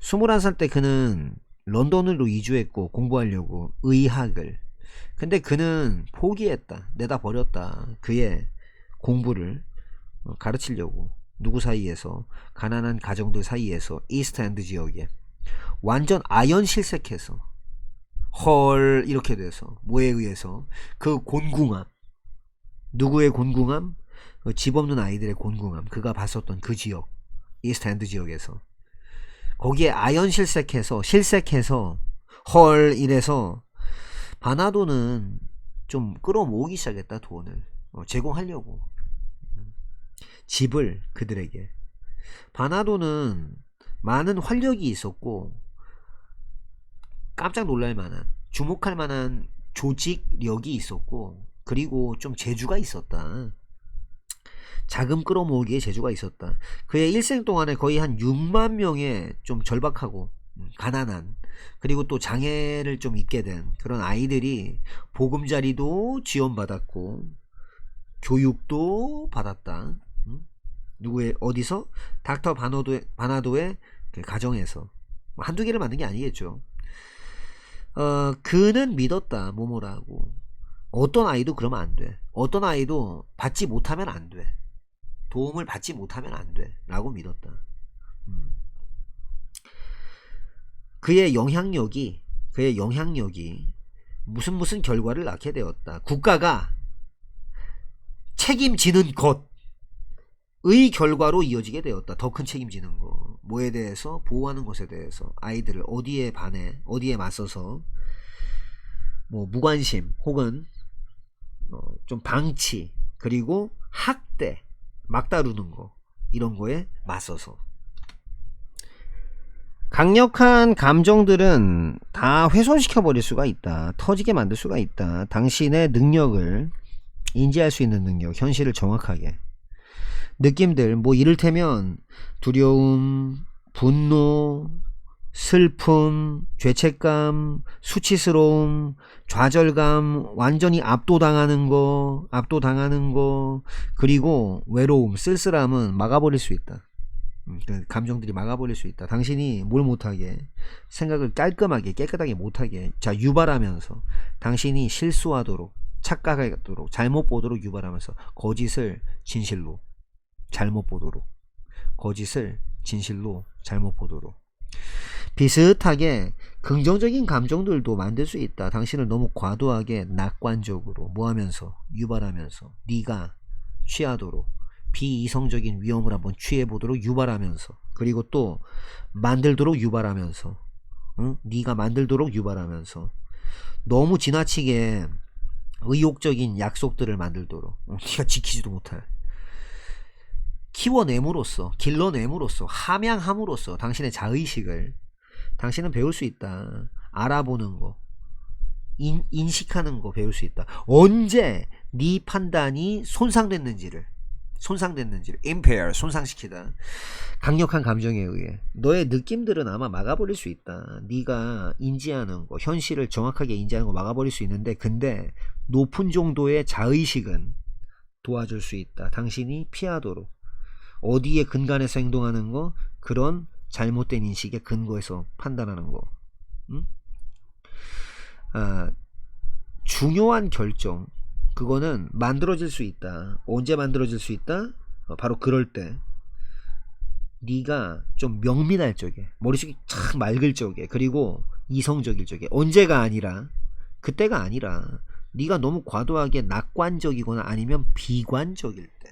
21살 때 그는 런던으로 이주했고 공부하려고 의학을. 근데 그는 포기했다. 내다 버렸다. 그의 공부를 가르치려고. 누구 사이에서 가난한 가정들 사이에서 이스트엔드 지역에 완전 아연 실색해서 헐 이렇게 돼서 뭐에 의해서 그 곤궁함 누구의 곤궁함 집 없는 아이들의 곤궁함 그가 봤었던 그 지역 이스트엔드 지역에서 거기에 아연 실색해서 헐 이래서 바나도는 좀 끌어모으기 시작했다. 돈을 제공하려고 집을 그들에게. 바나도는 많은 활력이 있었고 깜짝 놀랄 만한 주목할 만한 조직력이 있었고 그리고 좀 재주가 있었다. 자금 끌어모으기에 재주가 있었다. 그의 일생 동안에 거의 한 6만 명의 좀 절박하고 가난한 그리고 또 장애를 좀 입게 된 그런 아이들이 보금자리도 지원받았고 교육도 받았다. 누구의 어디서? 닥터 바나도의 그 가정에서 한두 개를 만든 게 아니겠죠. 그는 믿었다. 모모라고. 어떤 아이도 그러면 안 돼. 어떤 아이도 받지 못하면 안 돼. 도움을 받지 못하면 안 돼. 라고 믿었다. 그의 영향력이 무슨 결과를 낳게 되었다. 국가가 책임지는 것의 결과로 이어지게 되었다. 더 큰 책임지는 거. 뭐에 대해서? 보호하는 것에 대해서. 아이들을 어디에 반해, 어디에 맞서서 뭐 무관심 혹은 좀 방치 그리고 학대 막 다루는 거 이런 거에 맞서서 강력한 감정들은 다 훼손시켜 버릴 수가 있다. 터지게 만들 수가 있다. 당신의 능력을 인지할 수 있는 능력, 현실을 정확하게 느낌들 뭐 이를테면 두려움, 분노, 슬픔, 죄책감, 수치스러움, 좌절감, 완전히 압도당하는 거, 그리고 외로움, 쓸쓸함은 막아버릴 수 있다. 그 감정들이 막아버릴 수 있다. 당신이 뭘 못하게, 생각을 깔끔하게 깨끗하게 못하게, 자, 유발하면서 당신이 실수하도록, 착각하도록, 잘못 보도록 유발하면서 거짓을 진실로 잘못 보도록, 거짓을 진실로 잘못 보도록. 비슷하게 긍정적인 감정들도 만들 수 있다. 당신을 너무 과도하게 낙관적으로 뭐하면서, 유발하면서, 네가 취하도록, 비이성적인 위험을 한번 취해보도록 유발하면서, 그리고 또 만들도록 유발하면서, 응? 네가 만들도록 유발하면서, 너무 지나치게 의욕적인 약속들을 만들도록, 네가 지키지도 못할, 키워냄으로써, 길러냄으로써, 함양함으로써 당신의 자의식을 당신은 배울 수 있다. 알아보는 거, 인식하는 거 배울 수 있다. 언제 네 판단이 손상됐는지를 impair, 손상시키다. 강력한 감정에 의해 너의 느낌들은 아마 막아버릴 수 있다. 네가 인지하는 거, 현실을 정확하게 인지하는 거 막아버릴 수 있는데, 근데 높은 정도의 자의식은 도와줄 수 있다. 당신이 피하도록. 어디에 근간해서 행동하는 거, 그런 잘못된 인식에 근거해서 판단하는 거. 응? 중요한 결정, 그거는 만들어질 수 있다. 언제 만들어질 수 있다? 바로 그럴 때 네가 좀 명민할 적에, 머릿속이 착 맑을 적에, 그리고 이성적일 적에. 언제가 아니라, 그때가 아니라 네가 너무 과도하게 낙관적이거나 아니면 비관적일 때.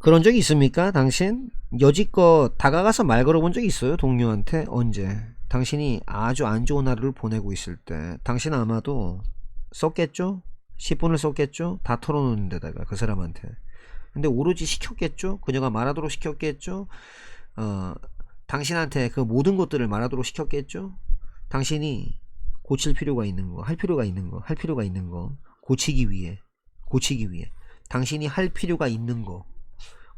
그런 적이 있습니까? 당신 여지껏 다가가서 말 걸어본 적 있어요? 동료한테? 언제? 당신이 아주 안 좋은 하루를 보내고 있을 때. 당신 아마도 썼겠죠? 10분을 썼겠죠? 다 털어놓는 데다가 그 사람한테. 근데 오로지 시켰겠죠? 그녀가 말하도록 시켰겠죠? 당신한테 그 모든 것들을 말하도록 시켰겠죠? 당신이 고칠 필요가 있는 거, 할 필요가 있는 거, 고치기 위해 당신이 할 필요가 있는 거,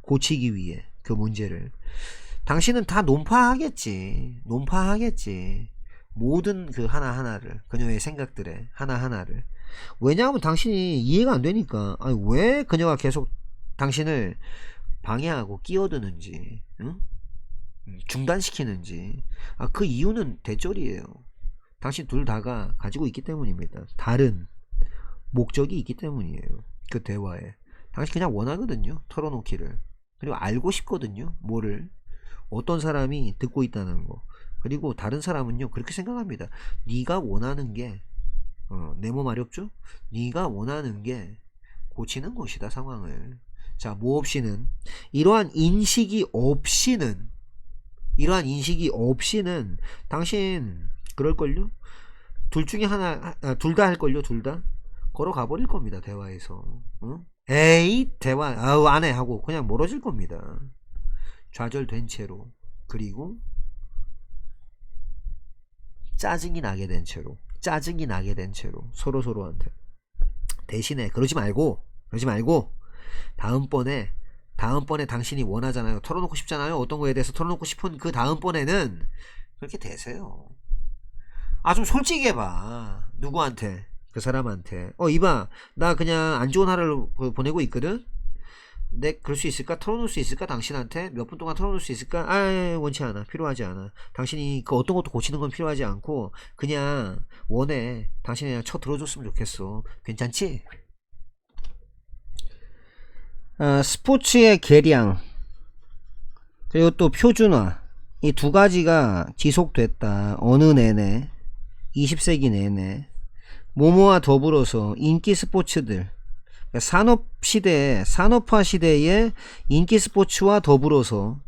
고치기 위해 그 문제를 당신은 다 논파하겠지. 모든 그 하나하나를, 그녀의 생각들의 하나하나를. 왜냐하면 당신이 이해가 안 되니까. 아니, 왜 그녀가 계속 당신을 방해하고 끼어드는지, 응? 중단시키는지. 그 이유는 대절이에요. 당신 둘 다가 가지고 있기 때문입니다. 다른 목적이 있기 때문이에요. 그 대화에. 당신 그냥 원하거든요. 털어놓기를. 그리고 알고 싶거든요. 뭐를, 어떤 사람이 듣고 있다는 거. 그리고 다른 사람은요, 그렇게 생각합니다. 네가 원하는 게 내 몸 마렵죠? 네가 원하는 게 고치는 것이다, 상황을. 자, 뭐 없이는, 이러한 인식이 없이는 당신 그럴걸요? 둘 중에 하나, 둘 다 할걸요? 둘 다 걸어가 버릴 겁니다, 대화에서. 응? 에이, 대화 안 해 하고 그냥 멀어질 겁니다. 좌절된 채로, 그리고 짜증이 나게 된 채로 서로한테. 대신에 그러지 말고 다음번에 당신이 원하잖아요. 털어놓고 싶잖아요. 어떤 거에 대해서 털어놓고 싶은 그 다음번에는 그렇게 되세요. 좀 솔직히 해봐. 누구한테? 그 사람한테. 이봐, 나 그냥 안 좋은 하루를 보내고 있거든. 내 그럴 수 있을까? 털어놓을 수 있을까? 당신한테 몇 분 동안 털어놓을 수 있을까? 원치 않아. 필요하지 않아. 당신이 그 어떤 것도 고치는 건 필요하지 않고 그냥 원해. 당신이 그냥 쳐 들어줬으면 좋겠어. 괜찮지? 스포츠의 개량, 그리고 또 표준화, 이 두 가지가 지속됐다. 어느 내내, 20세기 내내. 모모와 더불어서 인기 스포츠들, 산업화 시대의 인기 스포츠와 더불어서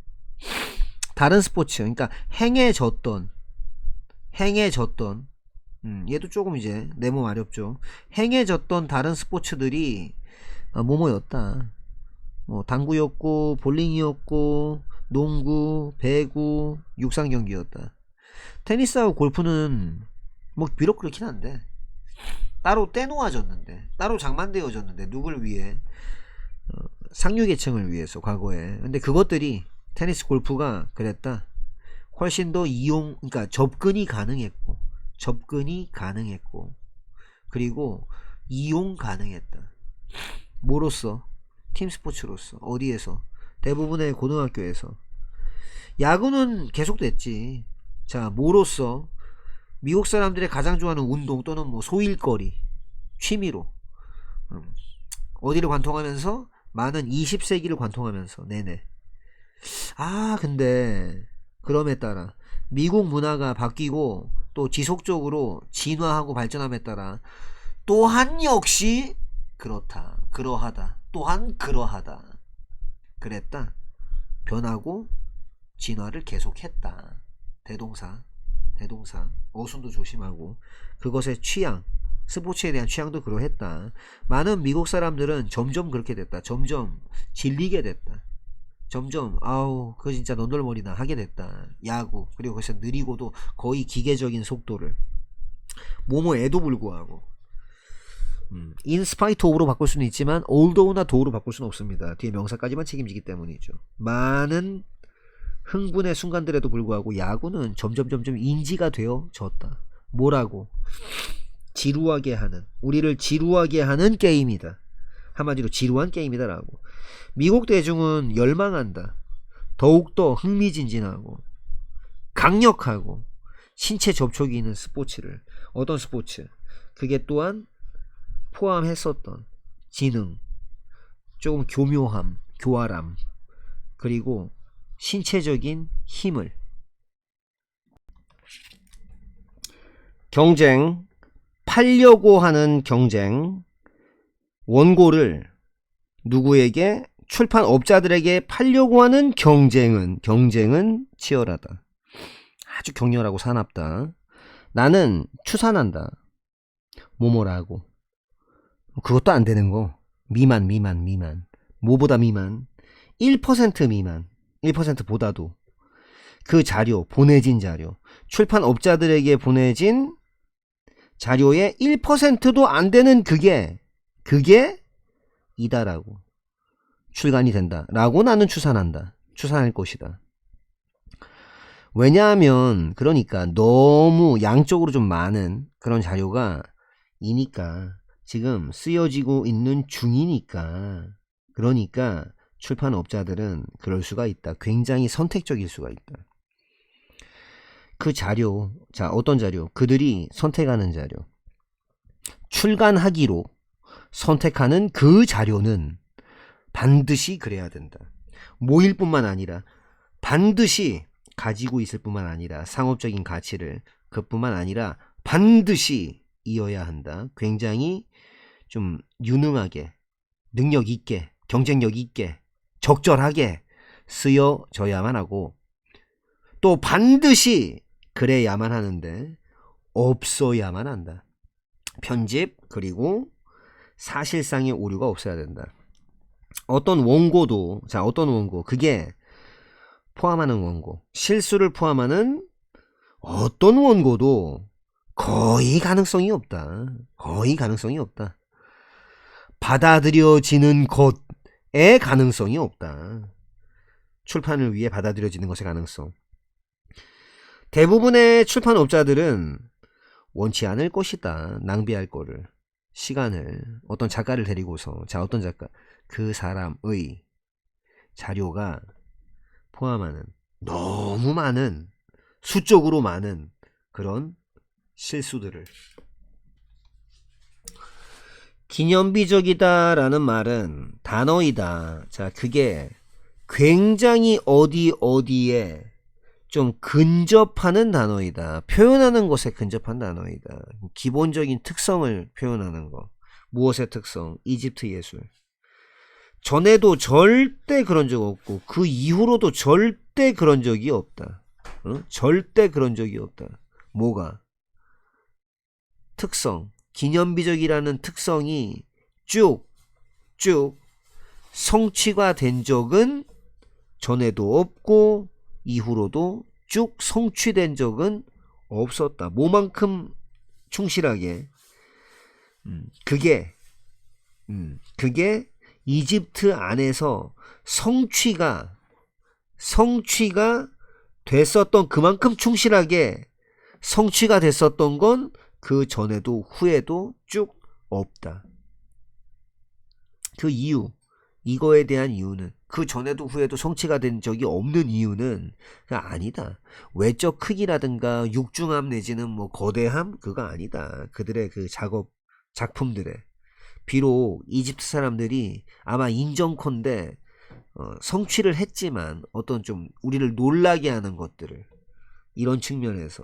다른 스포츠, 그러니까 행해졌던, 얘도 조금 이제 내 몸 어렵죠. 행해졌던 다른 스포츠들이 뭐뭐였다. 당구였고, 볼링이었고, 농구, 배구, 육상 경기였다. 테니스하고 골프는 뭐 비록 그렇긴 한데 따로 떼놓아졌는데, 따로 장만되어졌는데, 누굴 위해? 상류 계층을 위해서, 과거에. 근데 그것들이 테니스 골프가 그랬다. 훨씬 더 그러니까 접근이 가능했고, 그리고 이용 가능했다. 뭐로써? 팀 스포츠로서. 어디에서? 대부분의 고등학교에서. 야구는 계속됐지. 자, 뭐로써? 미국 사람들의 가장 좋아하는 운동 또는 뭐 소일거리, 취미로. 어디를 관통하면서? 많은 20세기를 관통하면서 내내. 근데 그럼에 따라 미국 문화가 바뀌고 또 지속적으로 진화하고 발전함에 따라 또한 역시 그렇다, 그러하다, 또한 그러하다. 그랬다. 변하고 진화를 계속했다. 대동사 어순도 조심하고 그것의 취향, 스포츠에 대한 취향도 그러했다. 많은 미국 사람들은 점점 그렇게 됐다. 점점 질리게 됐다. 점점 그거 진짜 너덜머리나 하게 됐다. 야구. 그리고 그래서 느리고도 거의 기계적인 속도를 뭐뭐에도 불구하고 in spite of로 바꿀 수는 있지만 although나 though로 바꿀 수는 없습니다. 뒤에 명사까지만 책임지기 때문이죠. 많은 흥분의 순간들에도 불구하고 야구는 점점 인지가 되어졌다. 뭐라고? 지루하게 하는, 우리를 지루하게 하는 게임이다. 한마디로 지루한 게임이다라고. 미국 대중은 열망한다. 더욱더 흥미진진하고 강력하고 신체 접촉이 있는 스포츠를. 어떤 스포츠? 그게 또한 포함했었던 지능, 조금 교묘함, 교활함, 그리고 신체적인 힘을. 경쟁, 팔려고 하는 경쟁, 원고를 누구에게? 출판업자들에게 팔려고 하는 경쟁은 치열하다. 아주 격렬하고 사납다. 나는 추산한다. 뭐뭐라고. 그것도 안 되는 거. 미만. 뭐보다 미만? 1% 미만. 1%보다도. 그 자료, 보내진 자료. 출판업자들에게 보내진 자료의 1%도 안 되는 그게 이다라고. 출간이 된다 라고 나는 추산할 것이다. 왜냐하면 그러니까 너무 양적으로 좀 많은 그런 자료가 이니까 지금 쓰여지고 있는 중이니까, 그러니까 출판업자들은 그럴 수가 있다. 굉장히 선택적일 수가 있다. 그 자료, 자, 어떤 자료? 그들이 선택하는 자료, 출간하기로 선택하는 그 자료는 반드시 그래야 된다. 모일 뿐만 아니라 반드시 가지고 있을 뿐만 아니라 상업적인 가치를, 그뿐만 아니라 반드시 이어야 한다. 굉장히 좀 유능하게, 능력 있게, 경쟁력 있게, 적절하게 쓰여져야만 하고, 또 반드시 그래야만 하는데 없어야만 한다. 편집 그리고 사실상의 오류가 없어야 된다. 어떤 원고도, 자, 어떤 원고, 그게 포함하는 원고, 실수를 포함하는 어떤 원고도 거의 가능성이 없다. 받아들여지는 것의 가능성이 없다. 출판을 위해 받아들여지는 것의 가능성. 대부분의 출판업자들은 원치 않을 것이다. 낭비할 거를, 시간을. 어떤 작가를 데리고서, 자, 어떤 작가, 그 사람의 자료가 포함하는 너무 많은, 수적으로 많은 그런 실수들을. 기념비적이다 라는 말은 단어이다. 자, 그게 굉장히 어디에 좀 근접하는 단어이다. 표현하는 것에 근접한 단어이다. 기본적인 특성을 표현하는 거. 무엇의 특성? 이집트 예술. 전에도 절대 그런 적 없고 그 이후로도 절대 그런 적이 없다. 절대 그런 적이 없다. 뭐가? 특성. 기념비적이라는 특성이 쭉 성취가 된 적은 전에도 없고 이후로도 쭉 성취된 적은 없었다. 뭐만큼 충실하게. 그게 이집트 안에서 성취가 성취가 됐었던 그만큼 충실하게 성취가 됐었던 건 그 전에도 후에도 쭉 없다. 그 이유, 이거에 대한 이유는 그 전에도 후에도 성취가 된 적이 없는 이유는 아니다. 외적 크기라든가 육중함 내지는 뭐 거대함 그거 아니다. 그들의 그 작품들에 비록 이집트 사람들이 아마 인정컨대 성취를 했지만 어떤 좀 우리를 놀라게 하는 것들을 이런 측면에서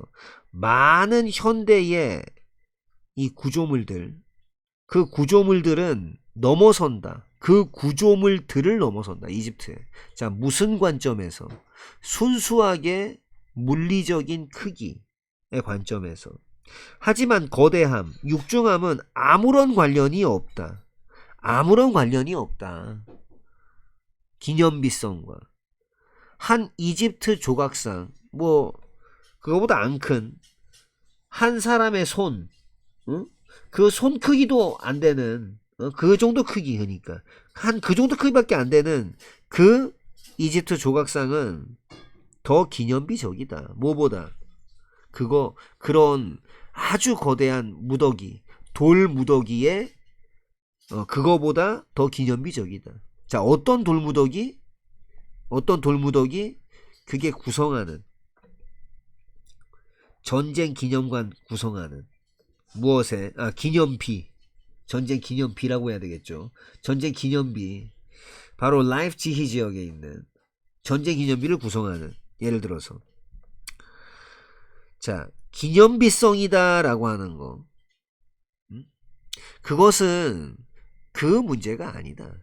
많은 현대의 이 구조물들 그 구조물들은 넘어선다. 그 구조물들을 넘어선다. 이집트에. 자, 무슨 관점에서? 순수하게 물리적인 크기의 관점에서. 하지만 거대함, 육중함은 아무런 관련이 없다. 아무런 관련이 없다. 기념비성과. 한 이집트 조각상, 뭐 그거보다 안 큰 한 사람의 손, 응? 그 손 크기도 안 되는 그 정도 크기 그러니까 한 그 정도 크기밖에 안 되는 그 이집트 조각상은 더 기념비적이다. 뭐보다 그런 아주 거대한 무더기 돌 무더기에 그거보다 더 기념비적이다. 자, 어떤 돌무더기 그게 구성하는 전쟁 기념관 구성하는 무엇에 기념비 전쟁 기념비라고 해야 되겠죠. 전쟁 기념비 바로 라이프 지히 지역에 있는 전쟁 기념비를 구성하는 예를 들어서 자 기념비성이다 라고 하는 거 그것은 그 문제가 아니다.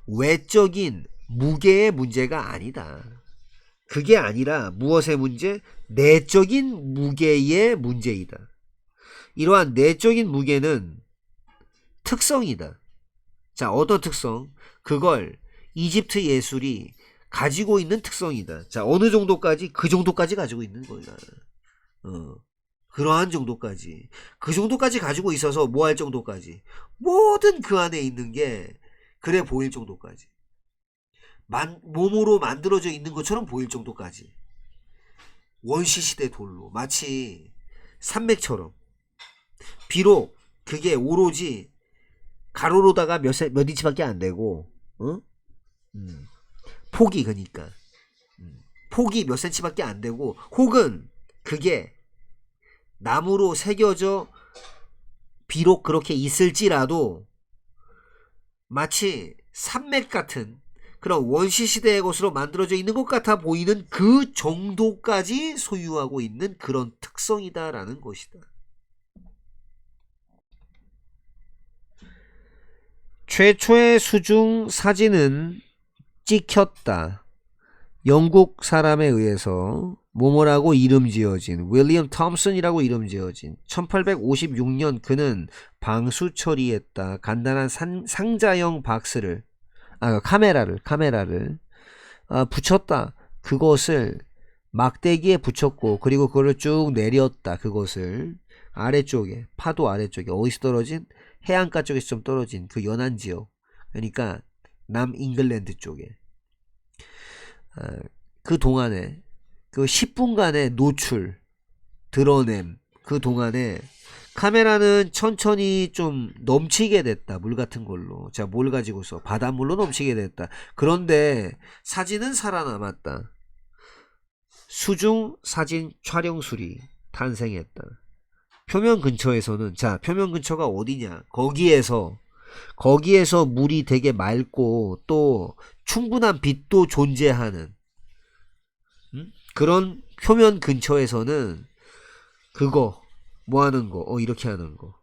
외적인 무게의 문제가 아니다. 그게 아니라 무엇의 문제? 내적인 무게의 문제이다. 이러한 내적인 무게는 특성이다. 자, 어떤 특성? 그걸 이집트 예술이 가지고 있는 특성이다. 자, 어느 정도까지? 그 정도까지 가지고 있는 거다. 그러한 정도까지. 그 정도까지 가지고 있어서 뭐 할 정도까지? 모든 그 안에 있는 게 그래 보일 정도까지. 몸으로 만들어져 있는 것처럼 보일 정도까지. 원시시대 돌로. 마치 산맥처럼. 비록 그게 오로지 가로로다가 몇 인치밖에 안 되고 폭이 그러니까 폭이 몇 센치밖에 안 되고 혹은 그게 나무로 새겨져 비록 그렇게 있을지라도 마치 산맥 같은 그런 원시시대의 것으로 만들어져 있는 것 같아 보이는 그 정도까지 소유하고 있는 그런 특성이다라는 것이다. 최초의 수중 사진은 찍혔다. 영국 사람에 의해서 모모라고 이름 지어진 윌리엄 톰슨이라고 이름 지어진 1856년 그는 방수 처리했다. 간단한 상자형 박스를 카메라를 붙였다. 그것을 막대기에 붙였고 그리고 그걸 쭉 내렸다. 그것을 아래쪽에 파도 아래쪽에 어디서 떨어진 해안가 쪽에서 좀 떨어진 그 연안 지역 그러니까 남잉글랜드 쪽에 그 동안에 그 10분간의 노출 드러냄 그 동안에 카메라는 천천히 좀 넘치게 됐다. 물 같은 걸로. 자, 뭘 가지고서 바닷물로 넘치게 됐다. 그런데 사진은 살아남았다. 수중 사진 촬영술이 탄생했다. 표면 근처에서는 자 표면 근처가 어디냐 거기에서 물이 되게 맑고 또 충분한 빛도 존재하는 그런 표면 근처에서는 그거 뭐 하는 거 이렇게 하는 거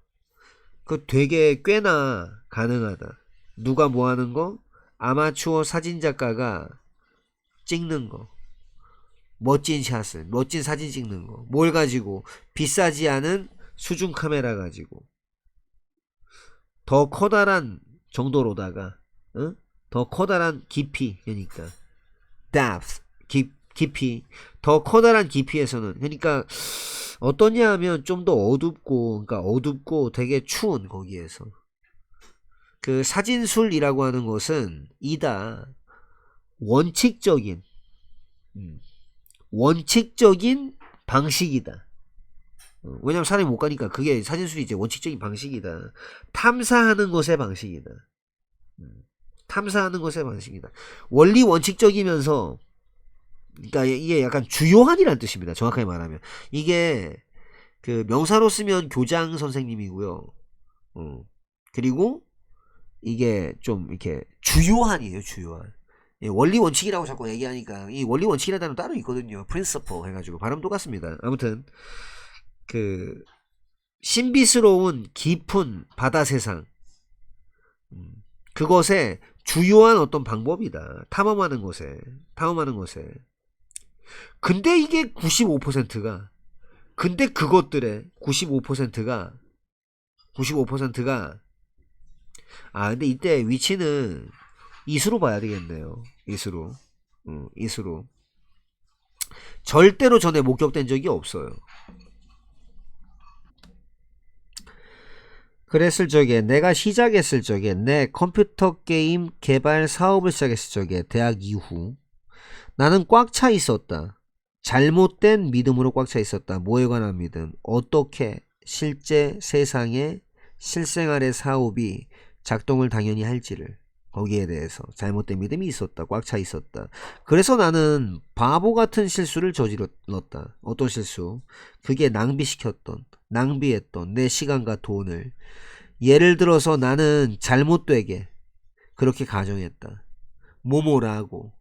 그 되게 꽤나 가능하다. 누가 뭐 하는 거 아마추어 사진작가가 찍는 거 멋진 샷을 멋진 사진 찍는 거 뭘 가지고 비싸지 않은 수중 카메라 가지고 더 커다란 정도로다가 더 커다란 깊이 그러니까 depth 깊이 더 커다란 깊이에서는 그러니까 어떠냐 하면 좀 더 어둡고 그러니까 어둡고 되게 추운 거기에서 그 사진술이라고 하는 것은 이다 원칙적인 원칙적인 방식이다. 왜냐면 사람이 못 가니까 그게 사진술이 이제 원칙적인 방식이다. 탐사하는 것의 방식이다. 탐사하는 것의 방식이다. 원리 원칙적이면서, 그러니까 이게 약간 주요한이라는 뜻입니다. 정확하게 말하면 이게 그 명사로 쓰면 교장 선생님이고요. 그리고 이게 좀 이렇게 주요한이에요. 주요한. 예, 원리 원칙이라고 자꾸 얘기하니까 이 원리 원칙이라는 단어 따로 있거든요. principle 해가지고 발음 똑같습니다. 아무튼 그 신비스러운 깊은 바다 세상, 그것에 주요한 어떤 방법이다. 탐험하는 것에. 근데 이게 95%가, 근데 그것들의 95%가 근데 이때 위치는 이수로 봐야 되겠네요. 이수로. 이수로. 절대로 전에 목격된 적이 없어요. 그랬을 적에, 내가 시작했을 적에, 내 컴퓨터 게임 개발 사업을 시작했을 적에, 대학 이후 나는 꽉 차 있었다. 잘못된 믿음으로 꽉 차 있었다. 뭐에 관한 믿음? 어떻게 실제 세상의 실생활의 사업이 작동을 당연히 할지를, 거기에 대해서 잘못된 믿음이 있었다. 꽉 차 있었다. 그래서 나는 바보 같은 실수를 저질렀다. 어떤 실수? 그게 낭비했던 내 시간과 돈을, 예를 들어서 나는 잘못되게 그렇게 가정했다. 뭐뭐라고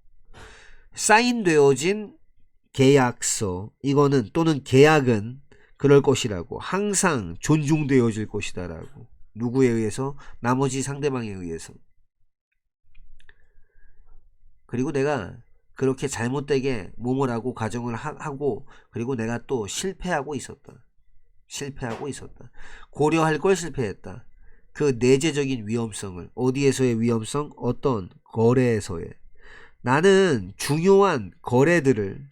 사인되어진 계약서, 이거는 또는 계약은 그럴 것이라고, 항상 존중되어질 것이다라고. 누구에 의해서? 나머지 상대방에 의해서. 그리고 내가 그렇게 잘못되게 뭐뭐라고 가정을 하고, 그리고 내가 또 실패하고 있었다. 고려할 걸 실패했다. 그 내재적인 위험성을. 어디에서의 위험성? 어떤 거래에서의. 나는 중요한 거래들을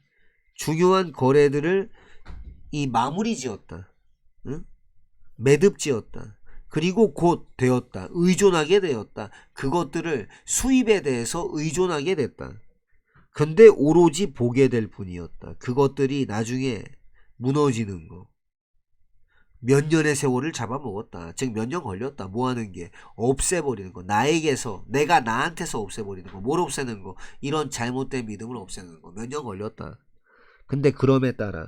이 마무리 지었다. 응? 매듭 지었다. 그리고 곧 되었다. 의존하게 되었다. 그것들을 수입에 대해서 의존하게 됐다. 근데 오로지 보게 될 뿐이었다. 그것들이 나중에 무너지는 거. 몇 년의 세월을 잡아먹었다. 즉 몇 년 걸렸다. 뭐 하는 게? 없애버리는 거. 나에게서, 내가 나한테서 없애버리는 거. 뭘 없애는 거? 이런 잘못된 믿음을 없애는 거. 몇 년 걸렸다. 근데 그럼에 따라,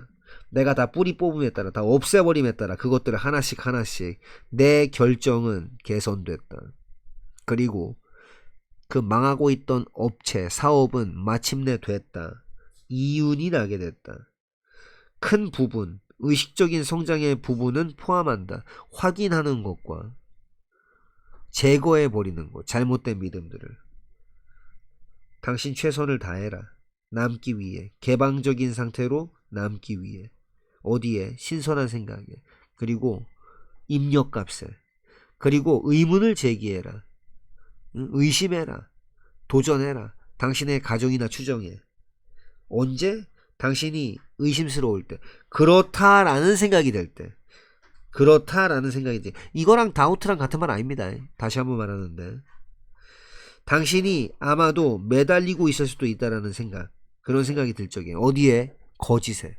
내가 다 뿌리 뽑음에 따라, 다 없애버림에 따라 그것들을 하나씩 내 결정은 개선됐다. 그리고 그 망하고 있던 업체, 사업은 마침내 됐다. 이윤이 나게 됐다. 큰 부분, 의식적인 성장의 부분은 포함한다. 확인하는 것과 제거해버리는 것, 잘못된 믿음들을. 당신 최선을 다해라. 남기 위해, 개방적인 상태로 남기 위해. 어디에? 신선한 생각에. 그리고 입력값에. 그리고 의문을 제기해라. 의심해라. 도전해라. 당신의 가정이나 추정에. 언제? 당신이 의심스러울 때. 그렇다라는 생각이 될 때. 이거랑 다우트랑 같은 말 아닙니다. 다시 한번 말하는데, 당신이 아마도 매달리고 있을 수도 있다라는 생각, 그런 생각이 들 적에. 어디에? 거짓에.